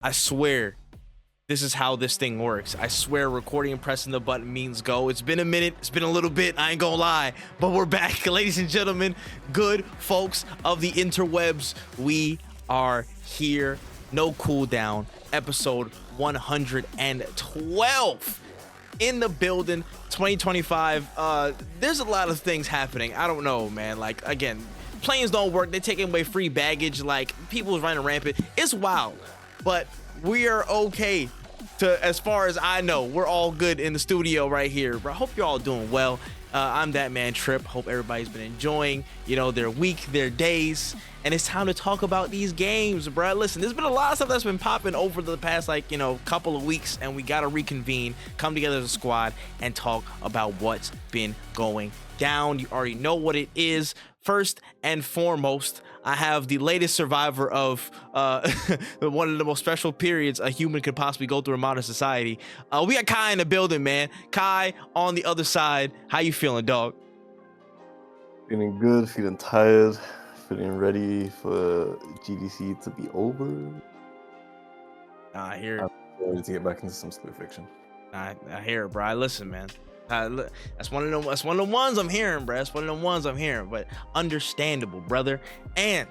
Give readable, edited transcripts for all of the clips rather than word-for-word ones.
I swear this is how this thing works. I swear recording and pressing the button means go. It's been a minute. It's been a little bit. I ain't gonna lie. But we're back, ladies and gentlemen. Good folks of the interwebs. We are here. No Cooldown. Episode 112. In the building. 2025. There's a lot of things happening. I don't know, man. Like, again, planes don't work. They're taking away free baggage. Like, people's running rampant. It's wild. But we are okay. As far as I know, we're all good in the studio right here. But I hope you're all doing well. I'm that man Trip. Hope everybody's been enjoying, their week, their days. And it's time to talk about these games, bro. Listen, there's been a lot of stuff that's been popping over the past, couple of weeks, and we got to reconvene, come together as a squad, and talk about what's been going down. You already know what it is. First and foremost, I have the latest survivor of one of the most special periods a human could possibly go through in modern society. We got Kai in the building, man. Kai on the other side. How you feeling, dog? Feeling good, feeling tired, feeling ready for GDC to be over. I hear it. I'm ready to get back into some split fiction. I hear it, bro. Listen, man. That's one of the ones I'm hearing, bro. That's one of the ones I'm hearing, but understandable, brother. And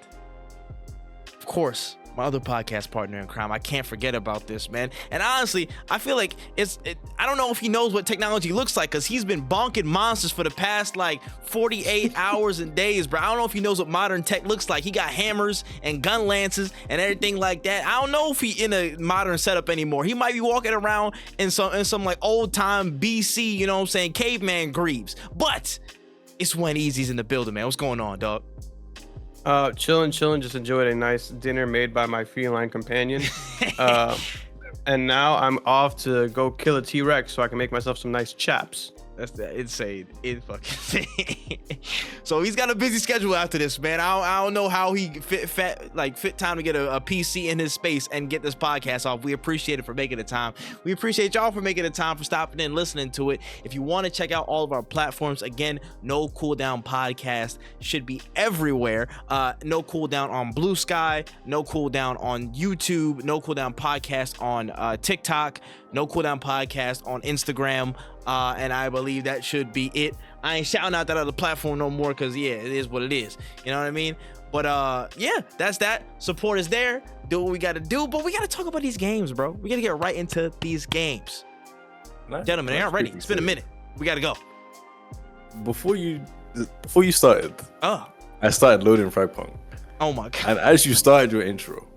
of course, my other podcast partner in crime. I can't forget about this, man. And honestly, I feel like I don't know if he knows what technology looks like, because he's been bonking monsters for the past 48 hours and days, bro. I don't know if he knows what modern tech looks like. He got hammers and gun lances and everything like that. I don't know if he in a modern setup anymore. He might be walking around in some old time BC, caveman greaves. But it's when Easy's in the building, man. What's going on, dog? Chilling. Just enjoyed a nice dinner made by my feline companion. And now I'm off to go kill a T-Rex so I can make myself some nice chaps. That's insane. It's fucking insane. So he's got a busy schedule after this, man. I don't know how he fit time to get a PC in his space and get this podcast off. We appreciate it for making the time. We appreciate y'all for making the time, for stopping in, listening to it. If you want to check out all of our platforms, again, No Cooldown Podcast should be everywhere. No Cooldown on Blue Sky, No Cooldown on YouTube, No Cooldown Podcast on TikTok, No Cooldown Podcast on Instagram. And I believe that should be it. I ain't shouting out that other platform no more, because it is what it is. You know what I mean? But that's that. Support is there. Do what we got to do. But we got to talk about these games, bro. We got to get right into these games. Gentlemen, they aren't ready. It's been a minute. We got to go. Before you started, I started loading Fragpunk. Oh my God. And as you started your intro,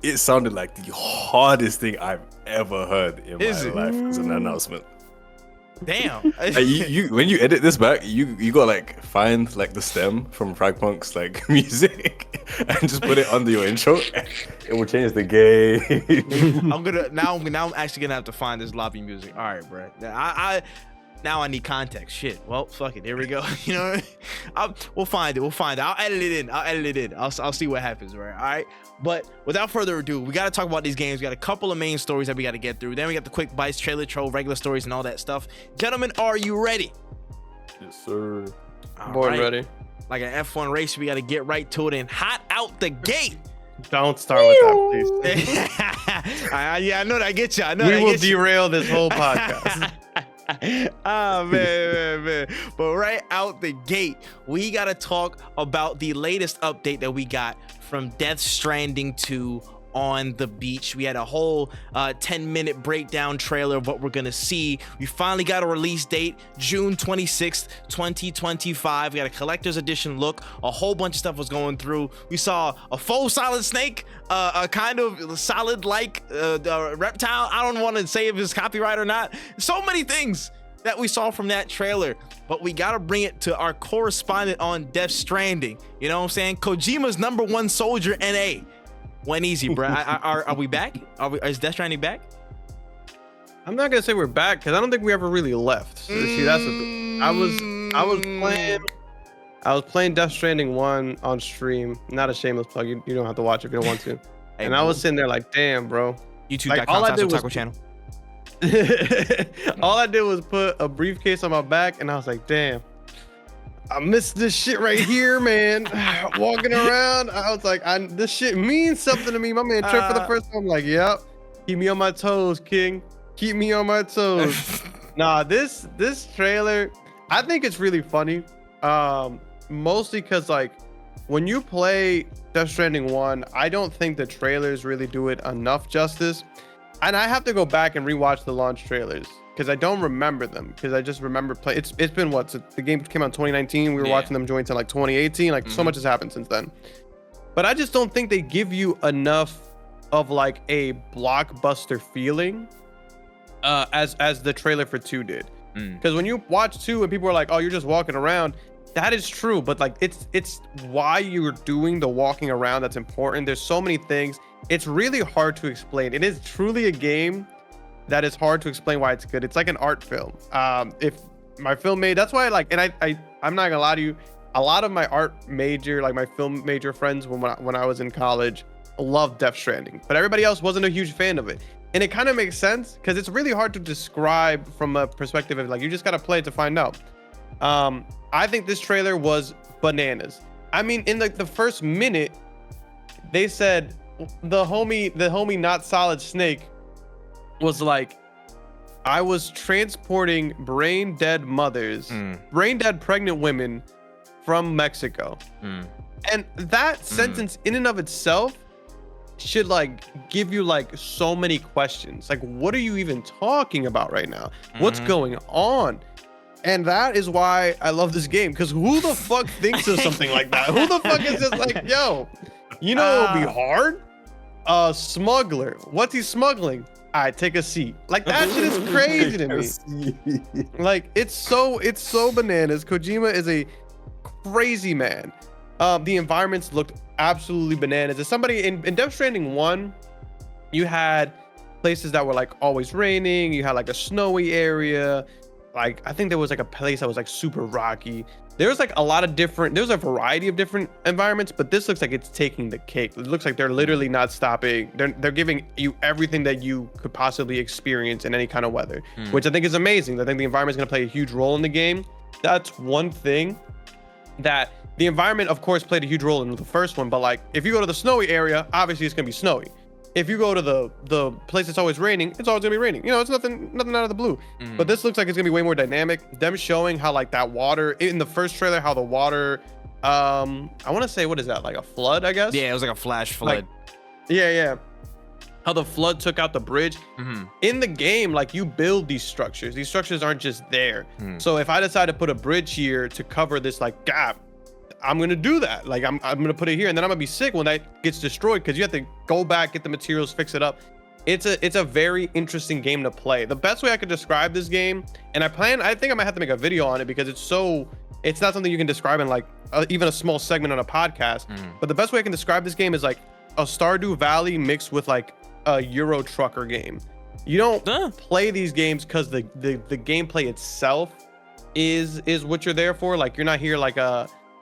it sounded like the hardest thing I've ever heard in my life as an announcement. Damn. you when you edit this back, you gotta find the stem from Fragpunk's music and just put it under your intro. It will change the game. I'm actually gonna have to find this lobby music. All right, bro. Now I need context. Shit. Well, fuck it. There we go. You know, we'll find it. I'll edit it in. I'll see what happens. Right. All right. But without further ado, we got to talk about these games. We got a couple of main stories that we got to get through. Then we got the quick bites, trailer troll, regular stories, and all that stuff. Gentlemen, are you ready? Yes, sir. Born ready. Like an F1 race, we got to get right to it and hot out the gate. Don't start with that, please. Yeah, I know that. I get you. We will derail this whole podcast. Man. But right out the gate, we gotta talk about the latest update that we got from Death Stranding 2 on the beach. We had a whole 10-minute breakdown trailer of what we're gonna see. We finally got a release date, June 26th, 2025. We got a collector's edition look. A whole bunch of stuff was going through. We saw a full Solid Snake, a kind of solid-like reptile. I don't want to say if it's copyright or not. So many things that we saw from that trailer, but we gotta bring it to our correspondent on Death Stranding. You know what I'm saying? Kojima's #1 soldier, NA. Went easy, bro. Are we back? Is Death Stranding back? I'm not gonna say we're back, because I don't think we ever really left. So, see, that's the thing. I was playing Death Stranding 1 on stream. Not a shameless plug. You don't have to watch if you don't want to. Hey, I was sitting there like, damn, bro. YouTube.com/Taco Channel. All I did was put a briefcase on my back, and I was like, damn. I missed this shit right here, man. Walking around, I was like, this shit means something to me. My man tripped for the first time. I'm like, yep. Keep me on my toes, King. Keep me on my toes. Nah, this trailer, I think it's really funny. Mostly because like when you play Death Stranding 1, I don't think the trailers really do it enough justice. And I have to go back and rewatch the launch trailers because I don't remember them, because I just remember play. It's been what? So the game came out in 2019. We were watching them join to like 2018. Like so much has happened since then. But I just don't think they give you enough of like a blockbuster feeling as the trailer for 2 did. Because when you watch 2 and people are like, oh, you're just walking around, that is true. But like it's why you're doing the walking around that's important. There's so many things. It's really hard to explain. It is truly a game that is hard to explain why it's good. It's like an art film. If my film made, that's why I like, and I'm not gonna lie to you, a lot of my art major, like my film major friends when I was in college, loved Death Stranding, but everybody else wasn't a huge fan of it. And it kind of makes sense because it's really hard to describe from a perspective of like, you just gotta play it to find out. I think this trailer was bananas. I mean, in like the first minute, they said the homie not Solid Snake was like, I was transporting brain dead pregnant women from Mexico. And that sentence in and of itself should like give you like so many questions. Like, what are you even talking about right now? What's going on? And that is why I love this game, because who the fuck thinks of something like that? Who the fuck is just like, yo, you know it would be hard? A smuggler. What's he smuggling? All right, take a seat. Like, that shit is crazy to me. Like, it's so bananas. Kojima is a crazy man. The environments looked absolutely bananas. As somebody in Death Stranding 1, you had places that were like always raining. You had like a snowy area. Like, I think there was like a place that was like super rocky. There's like a lot of different, there's a variety of different environments, but this looks like it's taking the cake. It looks like they're literally not stopping. They're giving you everything that you could possibly experience in any kind of weather, which I think is amazing. I think the environment is going to play a huge role in the game. That's one thing that the environment, of course, played a huge role in the first one. But like, if you go to the snowy area, obviously it's going to be snowy. If you go to the place that's always raining, it's always gonna be raining. You know, it's nothing out of the blue. But this looks like it's gonna be way more dynamic. Them showing how like that water in the first trailer, how the water, I want to say, what is that? Like a flood, I guess. Yeah, it was like a flash flood. Like, yeah. How the flood took out the bridge. In the game, like you build these structures. These structures aren't just there. So if I decide to put a bridge here to cover this like gap, I'm gonna do that. Like I'm gonna put it here, and then I'm gonna be sick when that gets destroyed because you have to go back, get the materials, fix it up. It's a very interesting game to play. The best way I could describe this game, and I think I might have to make a video on it because it's not something you can describe in like even a small segment on a podcast. But the best way I can describe this game is like a Stardew Valley mixed with like a Euro Trucker game. You don't play these games because the gameplay itself is what you're there for. Like you're not here like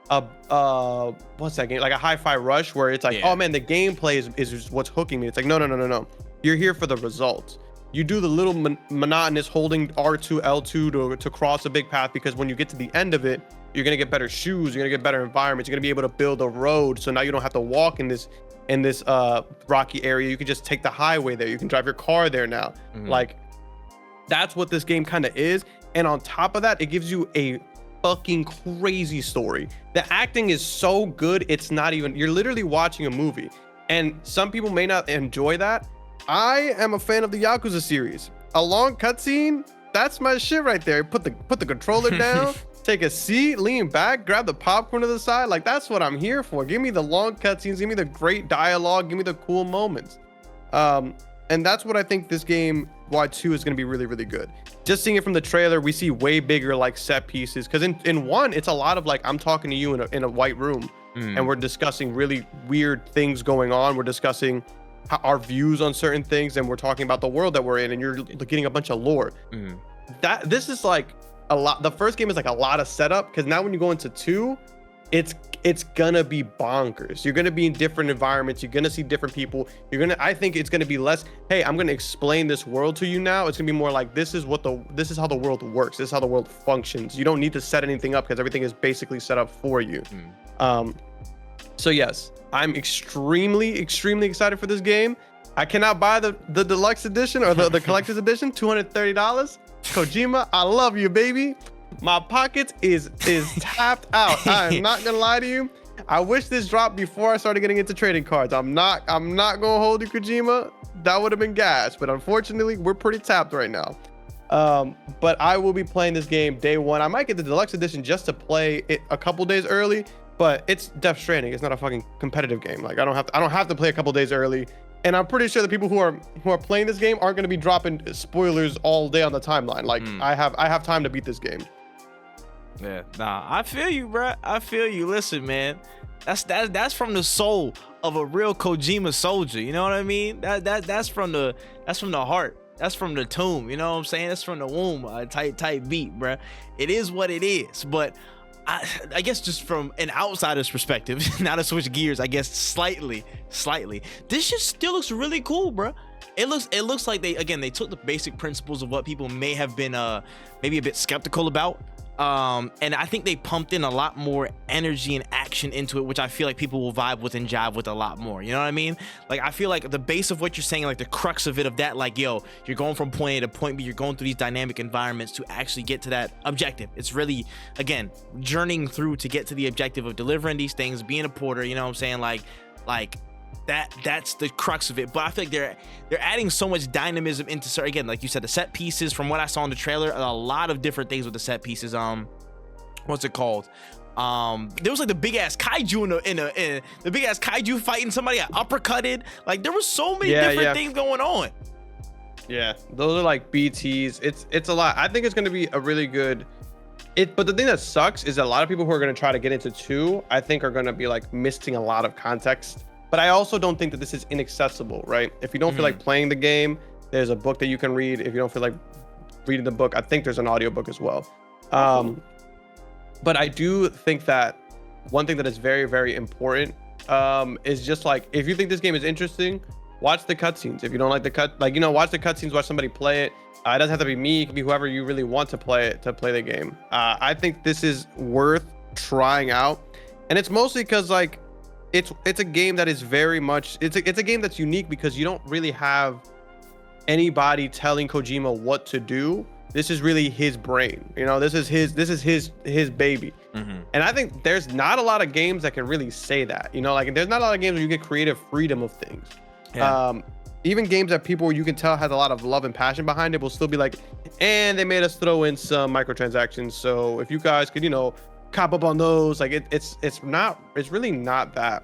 what's that game, like a Hi-Fi Rush, where it's like, oh man, the gameplay is what's hooking me. It's like, no, you're here for the results. You do the little monotonous holding R2 L2 to cross a big path, because when you get to the end of it, you're gonna get better shoes, you're gonna get better environments, you're gonna be able to build a road, so now you don't have to walk in this rocky area. You can just take the highway there, you can drive your car there now. Like, that's what this game kind of is. And on top of that, it gives you a fucking crazy story. The acting is so good, it's not even, you're literally watching a movie. And some people may not enjoy that. I am a fan of the Yakuza series. A long cutscene, that's my shit right there. Put the controller down, take a seat, lean back, grab the popcorn to the side. Like, that's what I'm here for. Give me the long cutscenes, give me the great dialogue, give me the cool moments. And that's what I think this game, Y2, is going to be really, really good. Just seeing it from the trailer, we see way bigger like set pieces. Because in one, it's a lot of like, I'm talking to you in a white room, and we're discussing really weird things going on. We're discussing our views on certain things, and we're talking about the world that we're in, and you're getting a bunch of lore. This is like a lot. The first game is like a lot of setup, because now when you go into 2, it's gonna be bonkers. You're gonna be in different environments. You're gonna see different people. I think it's gonna be less, hey, I'm gonna explain this world to you now. It's gonna be more like, this is how the world works. This is how the world functions. You don't need to set anything up because everything is basically set up for you. So yes, I'm extremely excited for this game. I cannot buy the deluxe edition or the collector's edition, $230. Kojima, I love you, baby. My pockets is tapped out. I am not gonna lie to you. I wish this dropped before I started getting into trading cards. I'm not gonna hold you, Kojima. That would have been gas, but unfortunately, we're pretty tapped right now. But I will be playing this game day one. I might get the deluxe edition just to play it a couple days early, but it's Death Stranding. It's not a fucking competitive game. Like I don't have to play a couple days early. And I'm pretty sure the people who are playing this game aren't going to be dropping spoilers all day on the timeline. Like I have time to beat this game. Yeah, nah, I feel you, bro. I feel you. Listen, man, that's from the soul of a real Kojima soldier. You know what I mean? That's from the heart. That's from the tomb. You know what I'm saying? That's from the womb. Tight beat, bro. It is what it is. But I guess just from an outsider's perspective, now to switch gears, I guess slightly, this just still looks really cool, bro. It looks like they took the basic principles of what people may have been maybe a bit skeptical about. And I think they pumped in a lot more energy and action into it, which I feel like people will vibe with and jive with a lot more. You know what I mean? Like, I feel like the base of what you're saying, like the crux of it, of that, like, yo, you're going from point A to point B, you're going through these dynamic environments to actually get to that objective. It's really, again, journeying through to get to the objective of delivering these things, being a porter, you know what I'm saying? Like that's the crux of it. But I feel like they're adding so much dynamism into, again, like you said, the set pieces. From what I saw in the trailer, a lot of different things with the set pieces. What's it called? There was like the big ass kaiju in the big ass kaiju fighting somebody, uppercutted. Like there was so many different things going on. Yeah, those are like BTs. It's a lot. I think it's gonna be a really good. But the thing that sucks is that a lot of people who are gonna try to get into 2, I think, are gonna be like missing a lot of context. But I also don't think that this is inaccessible, right? If you don't feel like playing the game, there's a book that you can read. If you don't feel like reading the book, I think there's an audiobook as well. But I do think that one thing that is very, very important is just like, if you think this game is interesting, watch the cutscenes. If you don't like the watch the cutscenes, watch somebody play it. It doesn't have to be me. It can be whoever you really want to play it, to play the game. I think this is worth trying out. And it's mostly because, like, it's a game that is very much, it's a game that's unique because you don't really have anybody telling Kojima what to do. This is really his brain, you know. This is his baby. And I think there's not a lot of games that can really say that, you know. Like, there's not a lot of games where you get creative freedom of things. Even games that people, you can tell, has a lot of love and passion behind it, will still be like, and they made us throw in some microtransactions, so if you guys could, you know, cop up on those. Like, it's really not that.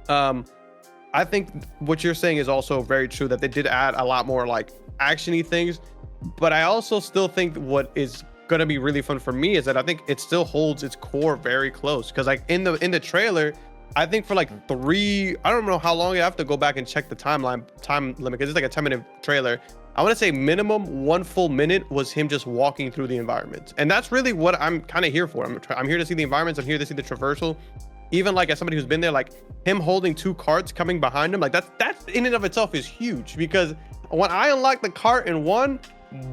I think what you're saying is also very true, that they did add a lot more like actiony things, but I also still think what is gonna be really fun for me is that I think it still holds its core very close, because like in the trailer, I think for like 3, I don't know how long, I have to go back and check the time limit, because it's like a 10-minute trailer. I want to say minimum 1 full minute was him just walking through the environments, and that's really what I'm kind of here for. I'm here to see the environments. I'm here to see the traversal. Even like as somebody who's been there, like him holding 2 carts coming behind him, like that's in and of itself is huge, because when I unlocked the cart in 1,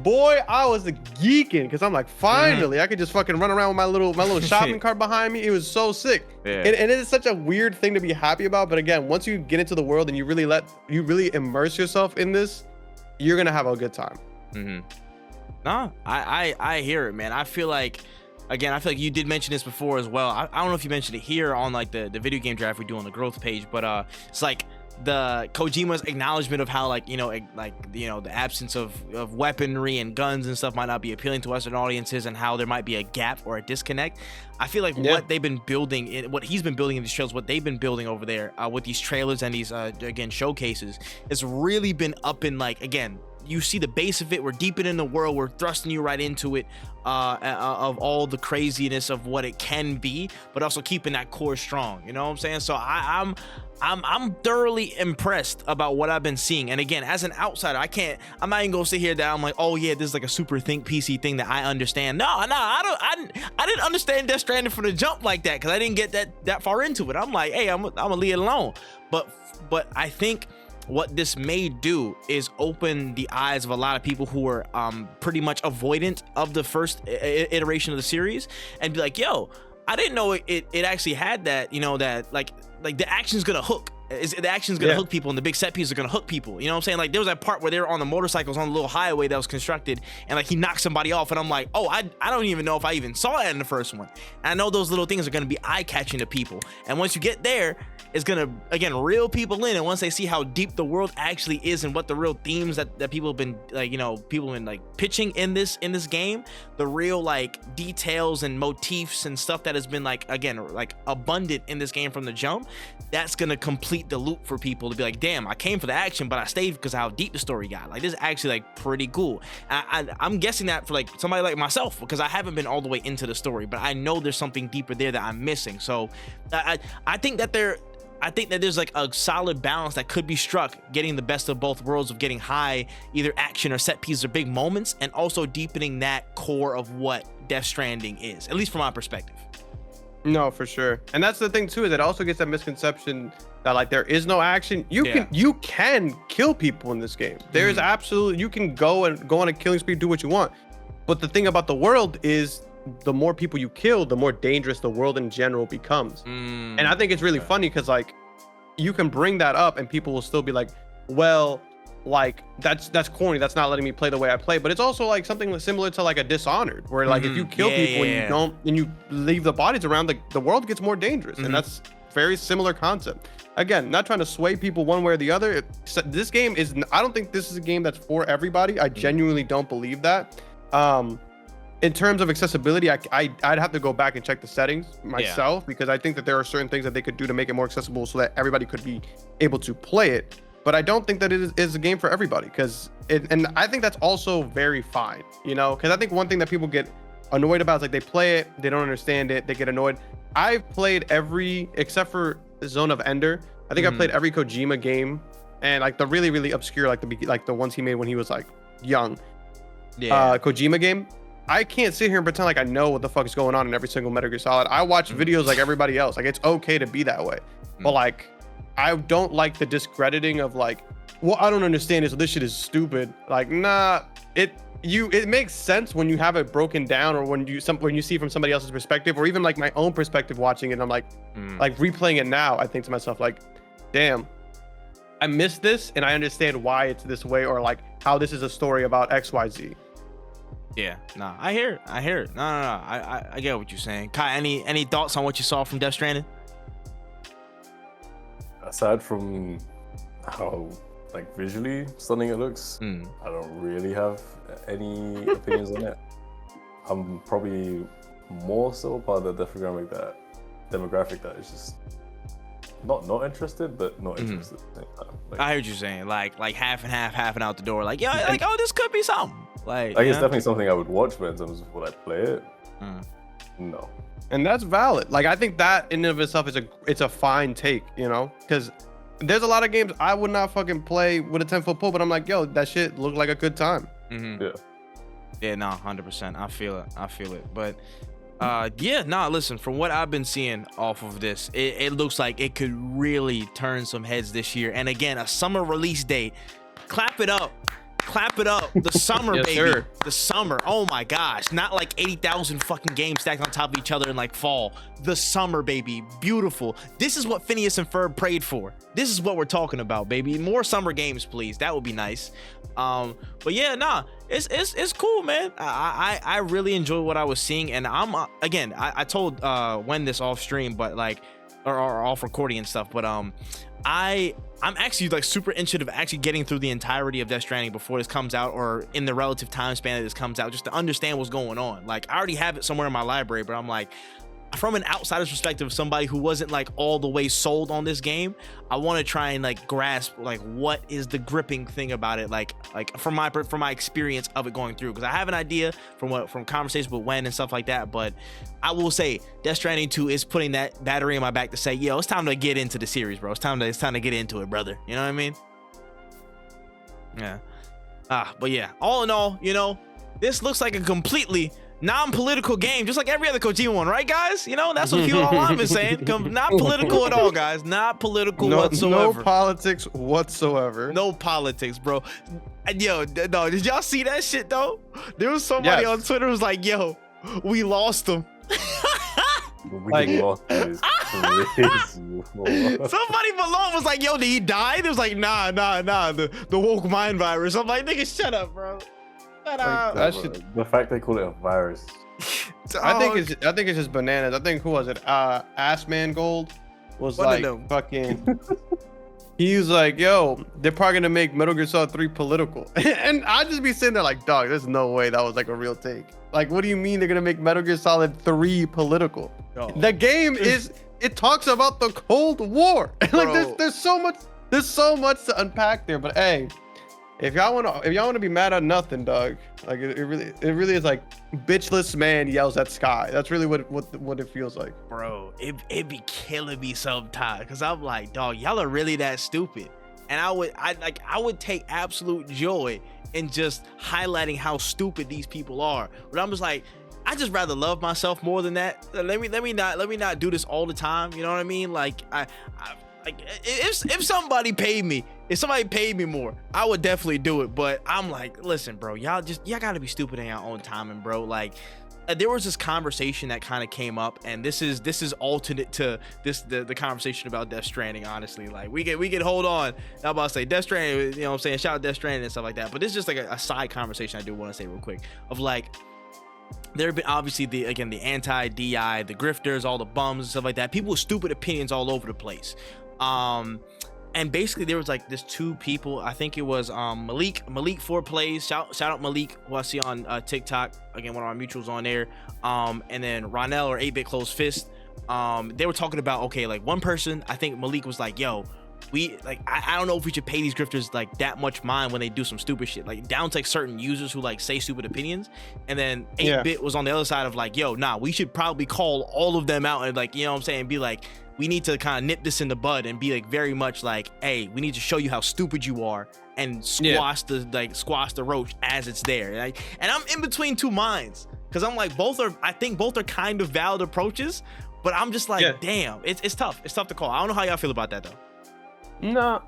boy, I was geeking, because I'm like, finally I could just fucking run around with my little shopping cart behind me. It was so sick. And it is such a weird thing to be happy about, but again, once you get into the world and you really immerse yourself in this, you're gonna have a good time. No, I hear it, man. I feel like, again, I feel like you did mention this before as well. I don't know if you mentioned it here on like the video game draft we do on the growth page, but it's like the Kojima's acknowledgement of how, like, you know, the absence of weaponry and guns and stuff might not be appealing to Western audiences, and how there might be a gap or a disconnect. I feel like what they've been building, what he's been building in these trailers, what they've been building over there with these trailers and these again showcases, it's really been up in, like, again, you see the base of it. We're deep in the world. We're thrusting you right into it, of all the craziness of what it can be, but also keeping that core strong. You know what I'm saying? So I'm thoroughly impressed about what I've been seeing. And again, as an outsider, I'm not even gonna sit here that I'm like, oh yeah, this is like a super think PC thing that I understand. No, I didn't understand Death Stranding from the jump like that, because I didn't get that far into it. I'm like, hey, I'm gonna leave it alone. But I think what this may do is open the eyes of a lot of people who were pretty much avoidant of the first iteration of the series, and be like, yo, I didn't know it actually had that, you know, that like the action's gonna hook. The action's gonna hook people, and the big set pieces are gonna hook people. You know what I'm saying? Like, there was that part where they were on the motorcycles on the little highway that was constructed, and like he knocked somebody off, and I'm like, oh, I don't even know if I even saw that in the first one. And I know those little things are gonna be eye-catching to people, and once you get there, it's gonna again reel people in. And once they see how deep the world actually is and what the real themes that people have been like, you know, people have been like pitching in this game, the real like details and motifs and stuff that has been like, again, like abundant in this game from the jump, that's gonna complete the loop for people to be like, damn, I came for the action, but I stayed because of how deep the story got. Like, this is actually like pretty cool. I'm guessing that for like somebody like myself, because I haven't been all the way into the story, but I know there's something deeper there that I'm missing. So I think that there's like a solid balance that could be struck, getting the best of both worlds, of getting high either action or set pieces or big moments, and also deepening that core of what Death Stranding is, at least from my perspective. No, for sure. And that's the thing too, is it also gets that misconception that like there is no action. You can kill people in this game. There's absolutely, you can go on a killing spree, do what you want. But the thing about the world is, the more people you kill, the more dangerous the world in general becomes. And I think it's really funny because like you can bring that up and people will still be like, well, like that's corny, that's not letting me play the way I play. But it's also like something similar to like a Dishonored, where like if you kill people and you leave the bodies around, the world gets more dangerous. And that's very similar concept. Again, not trying to sway people one way or the other. This game is, I don't think this is a game that's for everybody. I genuinely don't believe that. In terms of accessibility, I'd have to go back and check the settings myself, because I think that there are certain things that they could do to make it more accessible so that everybody could be able to play it. But I don't think that it is a game for everybody, and I think that's also very fine, you know, because I think one thing that people get annoyed about is like they play it, they don't understand it, they get annoyed. I've played every, except for Zone of Ender, I think I played every Kojima game, and like the really, really obscure, like the ones he made when he was like young, Kojima game. I can't sit here and pretend like I know what the fuck is going on in every single Metal Gear Solid. I watch videos like everybody else. Like, it's okay to be that way. But like, I don't like the discrediting of like, well, I don't understand it, so this shit is stupid. Like, nah, it makes sense when you have it broken down, or when you see from somebody else's perspective, or even like my own perspective watching it. And I'm like replaying it now, I think to myself like, damn, I missed this, and I understand why it's this way, or like how this is a story about XYZ. Yeah, nah, I hear it. No, I get what you're saying. Kai, any thoughts on what you saw from Death Stranding? Aside from how like visually stunning it looks, I don't really have any opinions on it. I'm probably more so part of the demographic that is just not interested, but not interested at the same time. Like, I heard you saying like half and half and out the door. Like, yo, like, oh, this could be something. Like it's definitely something I would watch, but in terms of will I play it? No. And that's valid. Like, I think that in and of itself it's a fine take, you know, because there's a lot of games I would not fucking play with a 10-foot pole, but I'm like, yo, that shit looked like a good time. Yeah, no, 100%. I feel it. But listen, from what I've been seeing off of this, it looks like it could really turn some heads this year. And again, a summer release date. Clap it up. The summer, yes, baby. Sir. The summer. Oh my gosh. Not like 80,000 fucking games stacked on top of each other in like fall. The summer, baby. Beautiful. This is what Phineas and Ferb prayed for. This is what we're talking about, baby. More summer games, please. That would be nice. But yeah, nah, it's cool, man. I really enjoy what I was seeing, and I'm again, I told when this off stream, but like, or off recording and stuff, but I'm actually like super interested of actually getting through the entirety of Death Stranding before this comes out, or in the relative time span that this comes out, just to understand what's going on. Like, I already have it somewhere in my library, but I'm like, from an outsider's perspective, somebody who wasn't like all the way sold on this game, I want to try and like grasp like what is the gripping thing about it, like from my experience of it going through, because I have an idea from conversations with Wen and stuff like that. But I will say Death Stranding 2 is putting that battery in my back to say, yo, it's time to get into the series, bro. It's time to get into it, brother. You know what I mean? Yeah. But yeah, all in all, you know, this looks like a completely non-political game, just like every other Kojima one, right, guys? You know, that's what Fuel Online is saying. Not political at all, guys. Not political whatsoever. No politics whatsoever. No politics, bro. Yo, no, did y'all see that shit, though? There was somebody on Twitter who was like, yo, we lost him. Somebody below was like, yo, did he die? It was like, nah, the woke mind virus. I'm like, nigga, shut up, bro. Shut up. The fact they call it a virus. I think it's just bananas. I think, who was it? Assman Gold was like fucking. He was like, yo, they're probably gonna make Metal Gear Solid 3 political. And I'd just be sitting there like, dog, there's no way that was like a real take. Like, what do you mean they're gonna make Metal Gear Solid 3 political? Oh. The game it talks about the Cold War. Like there's so much to unpack there. But hey, if y'all wanna be mad at nothing, dog, like it really is like bitchless man yells at sky. That's really what it feels like. Bro, it be killing me sometimes, because I'm like, dog, y'all are really that stupid. And I would take absolute joy in just highlighting how stupid these people are. But I'm just like, I just rather love myself more than that. Let me not do this all the time. You know what I mean? Like if somebody paid me more, I would definitely do it. But I'm like, listen, bro, y'all gotta be stupid in your own timing, bro. Like, there was this conversation that kind of came up, and this is alternate to the conversation about Death Stranding. Honestly, like we could hold on. I'm about to say Death Stranding, you know what I'm saying, shout out Death Stranding and stuff like that. But this is just like a side conversation I do want to say real quick of like, there have been obviously the anti-DI, the grifters, all the bums and stuff like that. People with stupid opinions all over the place. And basically there was like this two people, I think it was Malik 4Plays, shout out Malik, who I see on TikTok, again, one of our mutuals on there, and then Ronell or 8-Bit Closed Fist. They were talking about, okay, like one person, I think Malik was like, yo, I don't know if we should pay these grifters like that much mind when they do some stupid shit, like down to like certain users who like say stupid opinions. And then 8-Bit was on the other side of like, yo, nah, we should probably call all of them out and like, you know what I'm saying, be like, we need to kind of nip this in the bud and be like very much like, hey, we need to show you how stupid you are and squash the roach as it's there. And I'm in between two minds, because I'm like, I think both are kind of valid approaches, but I'm just like, damn, it's tough. It's tough to call. I don't know how y'all feel about that though. No,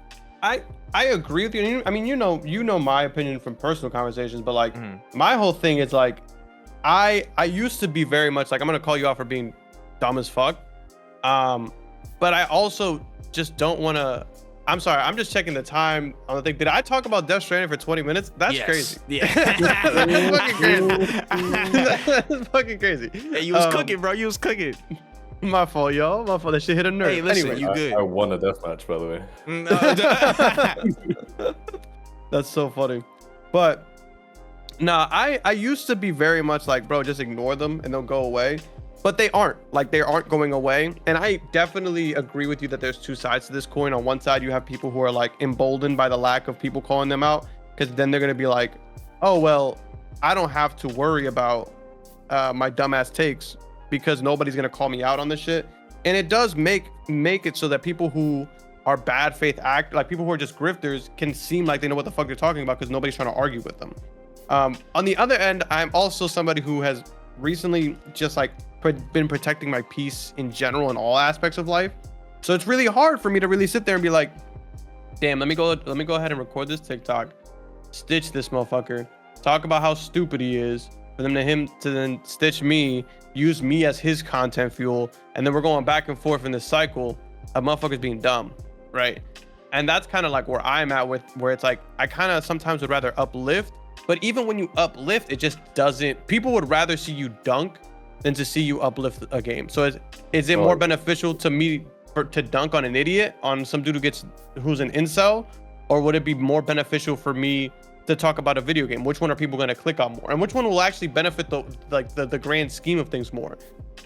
I agree with you. I mean, you know my opinion from personal conversations, but like my whole thing is like, I used to be very much like, I'm gonna call you out for being dumb as fuck. But I also just don't want to. I'm sorry, I'm just checking the time on the thing. Did I talk about Death Stranding for 20 minutes? That's crazy. Yeah. That's fucking crazy. That's fucking crazy. Hey, you was cooking, bro. You was cooking. My fault, y'all. My fault. That shit hit a nerve. Hey, listen, anyway, you good. I won a deathmatch, by the way. That's so funny. But nah, I used to be very much like, bro, just ignore them and they'll go away. But they aren't going away. And I definitely agree with you that there's two sides to this coin. On one side, you have people who are like emboldened by the lack of people calling them out, because then they're going to be like, oh, well, I don't have to worry about my dumbass takes because nobody's going to call me out on this shit. And it does make it so that people who are bad faith like people who are just grifters can seem like they know what the fuck they're talking about because nobody's trying to argue with them. On the other end, I'm also somebody who has recently just like been protecting my peace in general in all aspects of life. So it's really hard for me to really sit there and be like, damn, let me go ahead and record this TikTok, stitch this motherfucker, talk about how stupid he is, for him to then stitch me, use me as his content fuel, and then we're going back and forth in this cycle of motherfuckers being dumb, right? And that's kind of like where I'm at with, where it's like, I kind of sometimes would rather uplift, but even when you uplift, it just doesn't, people would rather see you dunk than to see you uplift a game. So is it more beneficial to me to dunk on an idiot, on some dude who's an incel, or would it be more beneficial for me to talk about a video game? Which one are people going to click on more, and which one will actually benefit the grand scheme of things more?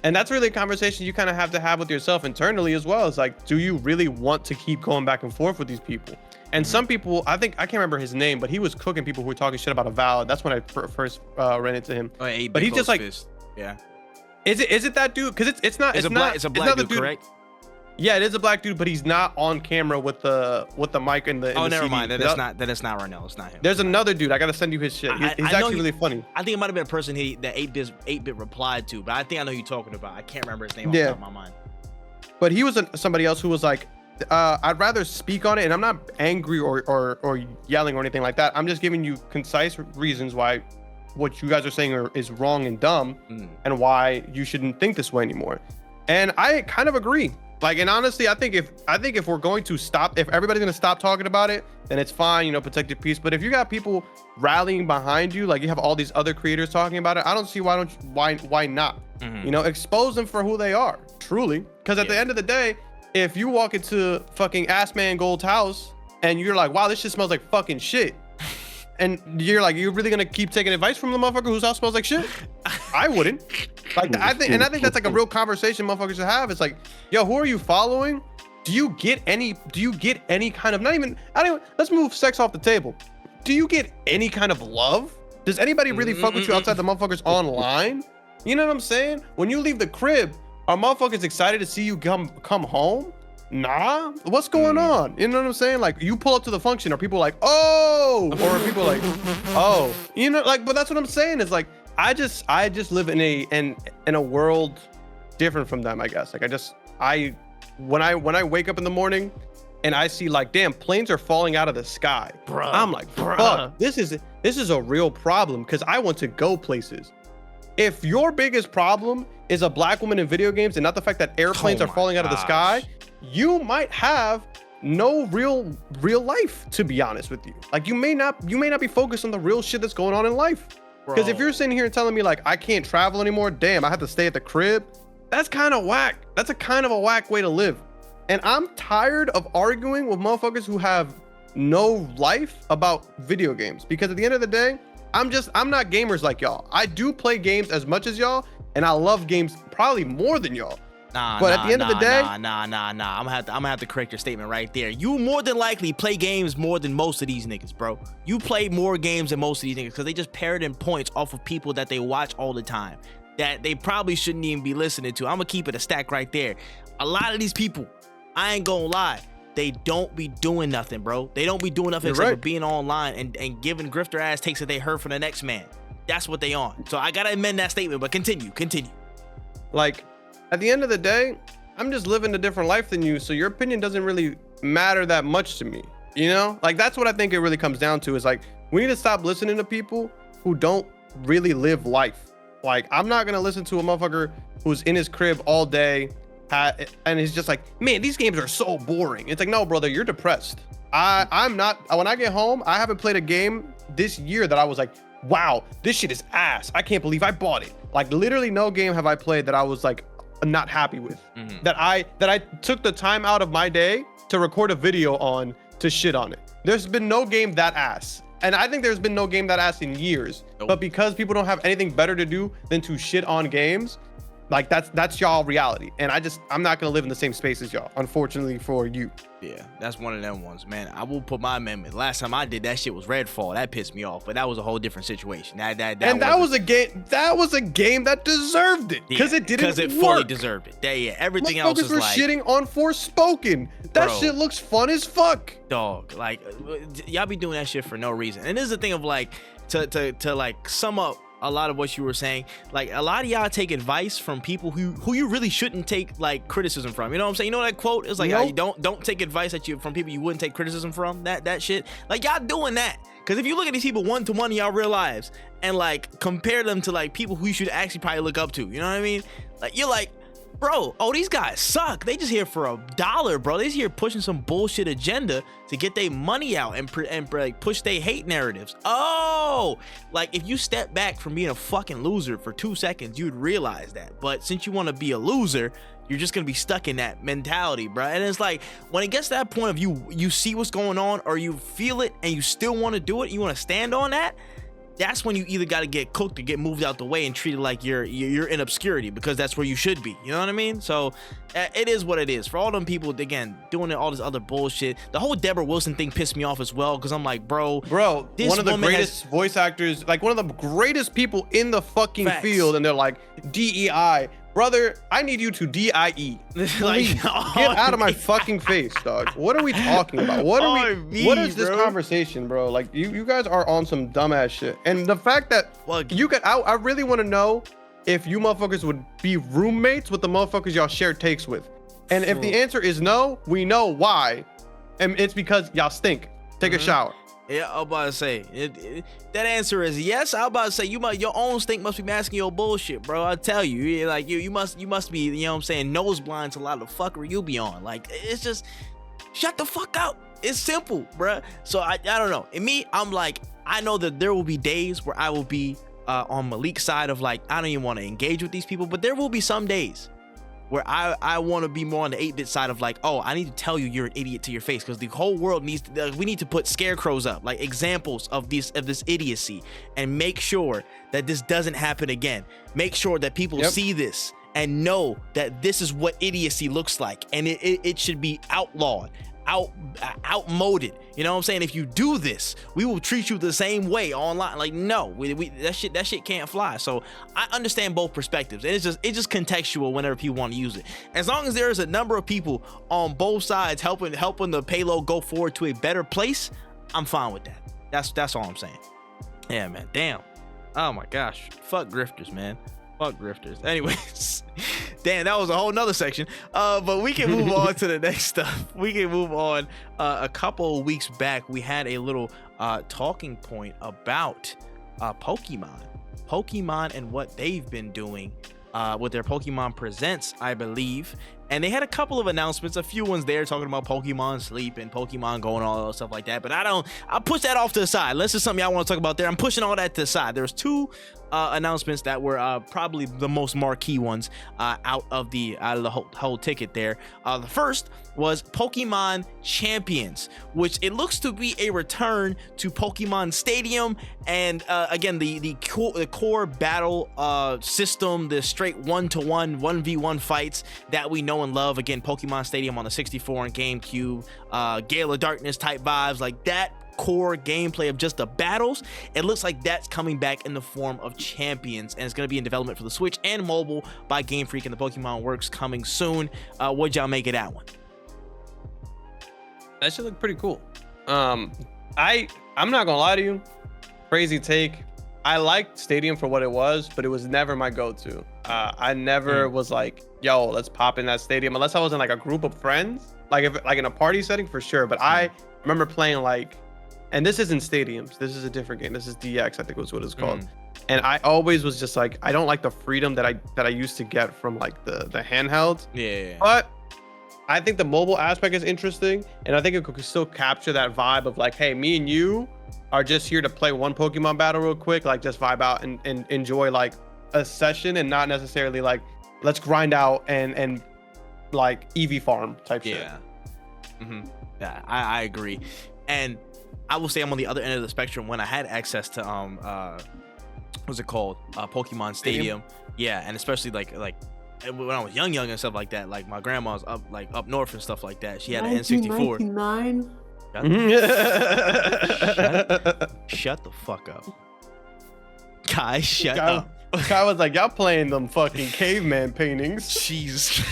And that's really a conversation you kind of have to have with yourself internally as well. It's like, do you really want to keep going back and forth with these people? And some people, I can't remember his name, but he was cooking people who were talking shit about Avowed. That's when I first ran into him. Oh, but he's just like, yeah. Is it that dude? Because it's a black dude, correct? Yeah, it is a black dude, but he's not on camera with the mic and the. Oh, never CD. mind. That's not Ronell. It's not him. There's another dude. I gotta send you his shit. He's actually really funny. I think it might have been a person that 8-bit replied to, but I think I know who you're talking about. I can't remember his name off the top of my mind. But he was somebody else who was like, I'd rather speak on it, and I'm not angry or yelling or anything like that. I'm just giving you concise reasons why what you guys are saying is wrong and dumb, and why you shouldn't think this way anymore. And I kind of agree. Like, and honestly, I think if we're going to stop, if everybody's gonna stop talking about it, then it's fine, you know, protect your peace. But if you got people rallying behind you, like you have all these other creators talking about it, I don't see why not? You know, expose them for who they are, truly. Because at the end of the day, if you walk into fucking Assman Gold's house and you're like, wow, this shit smells like fucking shit, and you're like, you're really gonna keep taking advice from the motherfucker whose house smells like shit? I wouldn't. Like, I think that's like a real conversation motherfuckers should have. It's like, yo, who are you following? Do you get any kind of, let's move sex off the table. Do you get any kind of love? Does anybody really fuck with you outside the motherfuckers online? You know what I'm saying? When you leave the crib, are motherfuckers excited to see you come home? Nah, what's going on? You know what I'm saying? Like, you pull up to the function, are people like, oh, or are people like, oh, you know, like, but that's what I'm saying is like, I just live in a world different from them, I guess. Like, when I wake up in the morning and I see like, damn, planes are falling out of the sky, bruh, I'm like, fuck, this is a real problem, because I want to go places. If your biggest problem is a black woman in video games and not the fact that airplanes are falling out of the sky, you might have no real life, to be honest with you. Like, you may not be focused on the real shit that's going on in life. Because if you're sitting here and telling me like, I can't travel anymore, damn, I have to stay at the crib, that's kind of whack. That's a kind of a whack way to live. And I'm tired of arguing with motherfuckers who have no life about video games, because at the end of the day, I'm not gamers like y'all. I do play games as much as y'all, and I love games probably more than y'all. At the end of the day, I'm gonna have to correct your statement right there. You more than likely play games more than most of these niggas, bro. You play more games than most of these niggas because they just parroting points off of people that they watch all the time that they probably shouldn't even be listening to. I'm gonna keep it a stack right there. A lot of these people, I ain't gonna lie, they don't be doing nothing, bro. They don't be doing nothing except for being online and giving grifter ass takes that they heard from the next man. That's what they on. So I gotta amend that statement, but continue. Like, at the end of the day, I'm just living a different life than you, so your opinion doesn't really matter that much to me, you know? Like, that's what I think it really comes down to, is like, we need to stop listening to people who don't really live life. Like, I'm not gonna listen to a motherfucker who's in his crib all day and he's just like, man, these games are so boring. It's like, no, brother, you're depressed. I'm not. When I get home, I haven't played a game this year that I was like, wow, this shit is ass. I can't believe I bought it. Like, literally no game have I played that I was like not happy with, that I took the time out of my day to record a video on to shit on it. There's been no game that ass, and I think there's been no game that ass in years. But because people don't have anything better to do than to shit on games, like, that's y'all reality, and I'm not gonna live in the same space as y'all, unfortunately for you. Yeah, that's one of them ones, man. I will put my amendment. Last time I did that shit was Redfall. That pissed me off, but that was a whole different situation. That was a game that deserved it, because it didn't work. Because it fully deserved it. Everything else was like, shitting on Forspoken. That shit looks fun as fuck. Dog, like, y'all be doing that shit for no reason. And this is the thing of like, to like sum up a lot of what you were saying, like, a lot of y'all take advice from people who you really shouldn't take like criticism from. You know what I'm saying? You know that quote is like, you don't take advice from people you wouldn't take criticism from. That shit, like, y'all doing that. Because if you look at these people one to one in y'all real lives and like compare them to like people who you should actually probably look up to, you know what I mean? Like, you're like, bro, these guys suck. They just here for $1, bro. They just here pushing some bullshit agenda to get their money out and like push their hate narratives. Like, if you step back from being a fucking loser for 2 seconds, you'd realize that. But since you want to be a loser, you're just gonna be stuck in that mentality, bro. And it's like, when it gets to that point of you see what's going on, or you feel it and you still want to do it, you want to stand on that, that's when you either got to get cooked or get moved out the way and treated like you're in obscurity, because that's where you should be. You know what I mean? So it is what it is. For all them people, again, doing all this other bullshit. The whole Deborah Wilson thing pissed me off as well, because I'm like, bro, one of the greatest voice actors, like one of the greatest people in the fucking field, and they're like, DEI. Brother, I need you to DIE. Like, get out of my fucking face, dog. What are we talking about? What is this conversation, bro? Like, you guys are on some dumbass shit. And the fact that I really want to know if you motherfuckers would be roommates with the motherfuckers y'all share takes with. And if the answer is no, we know why. And it's because y'all stink. Take a shower. Yeah, I was about to say that answer is yes. I was about to say your own stink must be masking your bullshit, bro. I tell you, like you must be, you know what I'm saying, nose blind to a lot of the fuckery you be on. Like, it's just shut the fuck up. It's simple, bro. So I don't know. In me, I'm like, I know that there will be days where I will be on Malik's side of like, I don't even want to engage with these people, but there will be some days where I want to be more on the 8-bit side of like, oh, I need to tell you you're an idiot to your face, because the whole world needs to, we need to put scarecrows up, like examples of this idiocy, and make sure that this doesn't happen again. Make sure that people see this and know that this is what idiocy looks like, and it should be outlawed, outmoded. You know what I'm saying? If you do this, we will treat you the same way online. Like, no, that shit can't fly. So I understand both perspectives. It's just contextual whenever people want to use it. As long as there is a number of people on both sides helping the payload go forward to a better place, I'm fine with that. That's all I'm saying. Yeah, man. Damn. Oh my gosh. Fuck grifters, man. Fuck grifters. Anyways, damn, that was a whole nother section. But we can move on to the next stuff. We can move on. A couple of weeks back, we had a little talking point about Pokemon and what they've been doing with their Pokemon Presents, I believe. And they had a couple of announcements, a few ones there talking about Pokemon Sleep and Pokemon Go and all that stuff like that. But I'll push that off to the side. Unless there's something I want to talk about there, I'm pushing all that to the side. There's two announcements that were probably the most marquee ones out of the whole ticket there. The first was Pokemon Champions, which it looks to be a return to Pokemon Stadium, and again the core battle system, the straight 1-to-1 1v1 fights that we know and love. Again, Pokemon Stadium on the 64 and GameCube, Gale of Darkness type vibes, like that core gameplay of just the battles. It looks like that's coming back in the form of Champions, and it's going to be in development for the Switch and mobile by Game Freak and the Pokemon Works, coming soon. What'd y'all make of that one? That should look pretty cool. I'm not gonna lie to you, crazy take. I liked Stadium for what it was, but it was never my go-to. I never was like, yo, let's pop in that Stadium, unless I was in like a group of friends, like in a party setting for sure. But I remember playing like, and this isn't Stadiums, this is a different game. This is DX, I think was what it's called. And I always was just like, I don't like the freedom that I used to get from like the handheld. Yeah. But I think the mobile aspect is interesting, and I think it could still capture that vibe of like, hey, me and you are just here to play one Pokemon battle real quick, like just vibe out and enjoy like a session, and not necessarily like let's grind out and like EV farm type shit. Yeah, I agree. And I will say I'm on the other end of the spectrum. When I had access to what's it called, Pokemon Stadium. Yeah, and especially like when I was young and stuff like that, like my grandma's up north and stuff like that, she had an N64. 1999. Shut the fuck up, Kai. Shut up. Kai was like, y'all playing them fucking caveman paintings. Jeez.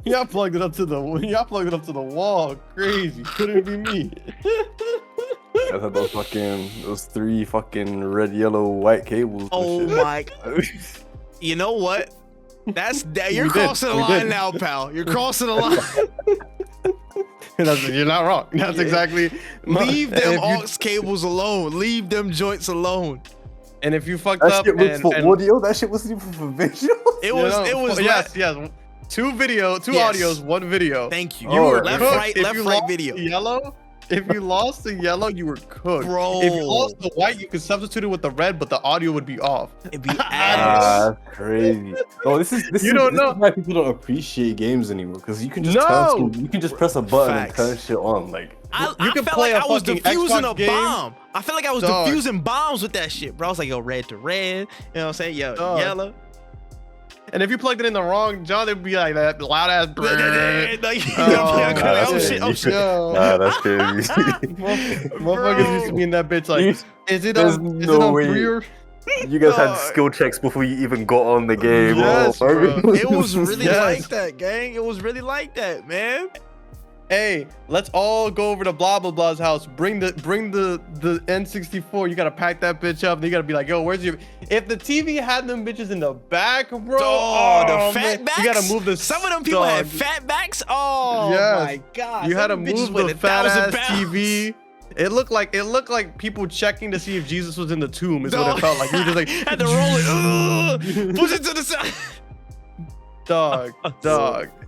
Y'all plugged it up to the wall. Crazy. Couldn't be me. I had those three fucking red, yellow, white cables. Oh my. You know what? You're crossing the line now, pal. You're crossing the line. You're not wrong. That's exactly. Leave them aux cables alone. Leave them joints alone. And if you fucked up, shit was for audio. That shit wasn't even for visual. It was. Yes. Two audios, one video. Thank you. You were left, right video. Yellow. If you lost the yellow, you were cooked. Bro. If you lost the white, you could substitute it with the red, but the audio would be off. It'd be ass. That's crazy. No, this is why people don't appreciate games anymore, because you can just you can just press a button and turn shit on. Like, I felt like I was defusing a bomb. I felt like I was defusing bombs with that shit, bro. I was like, yo, red to red. You know what I'm saying? Yo, yellow. And if you plugged it in the wrong John, it'd be like that loud ass. Nah, that's crazy. Motherfuckers used to be in that bitch like, is it on 3 or? You guys had skill checks before you even got on the game. Yes, bro. It was really like that, gang. It was really like that, man. Hey, let's all go over to blah blah blah's house. Bring the N64. You gotta pack that bitch up. And you gotta be like, yo, where's your? If the TV had them bitches in the back, bro. The fat backs. You gotta move the. Some of them people had fat backs. Oh my god. You had to move the fat ass TV. It looked like people checking to see if Jesus was in the tomb. Is what it felt like. You were just like had to roll it. Push it to the side. Dog.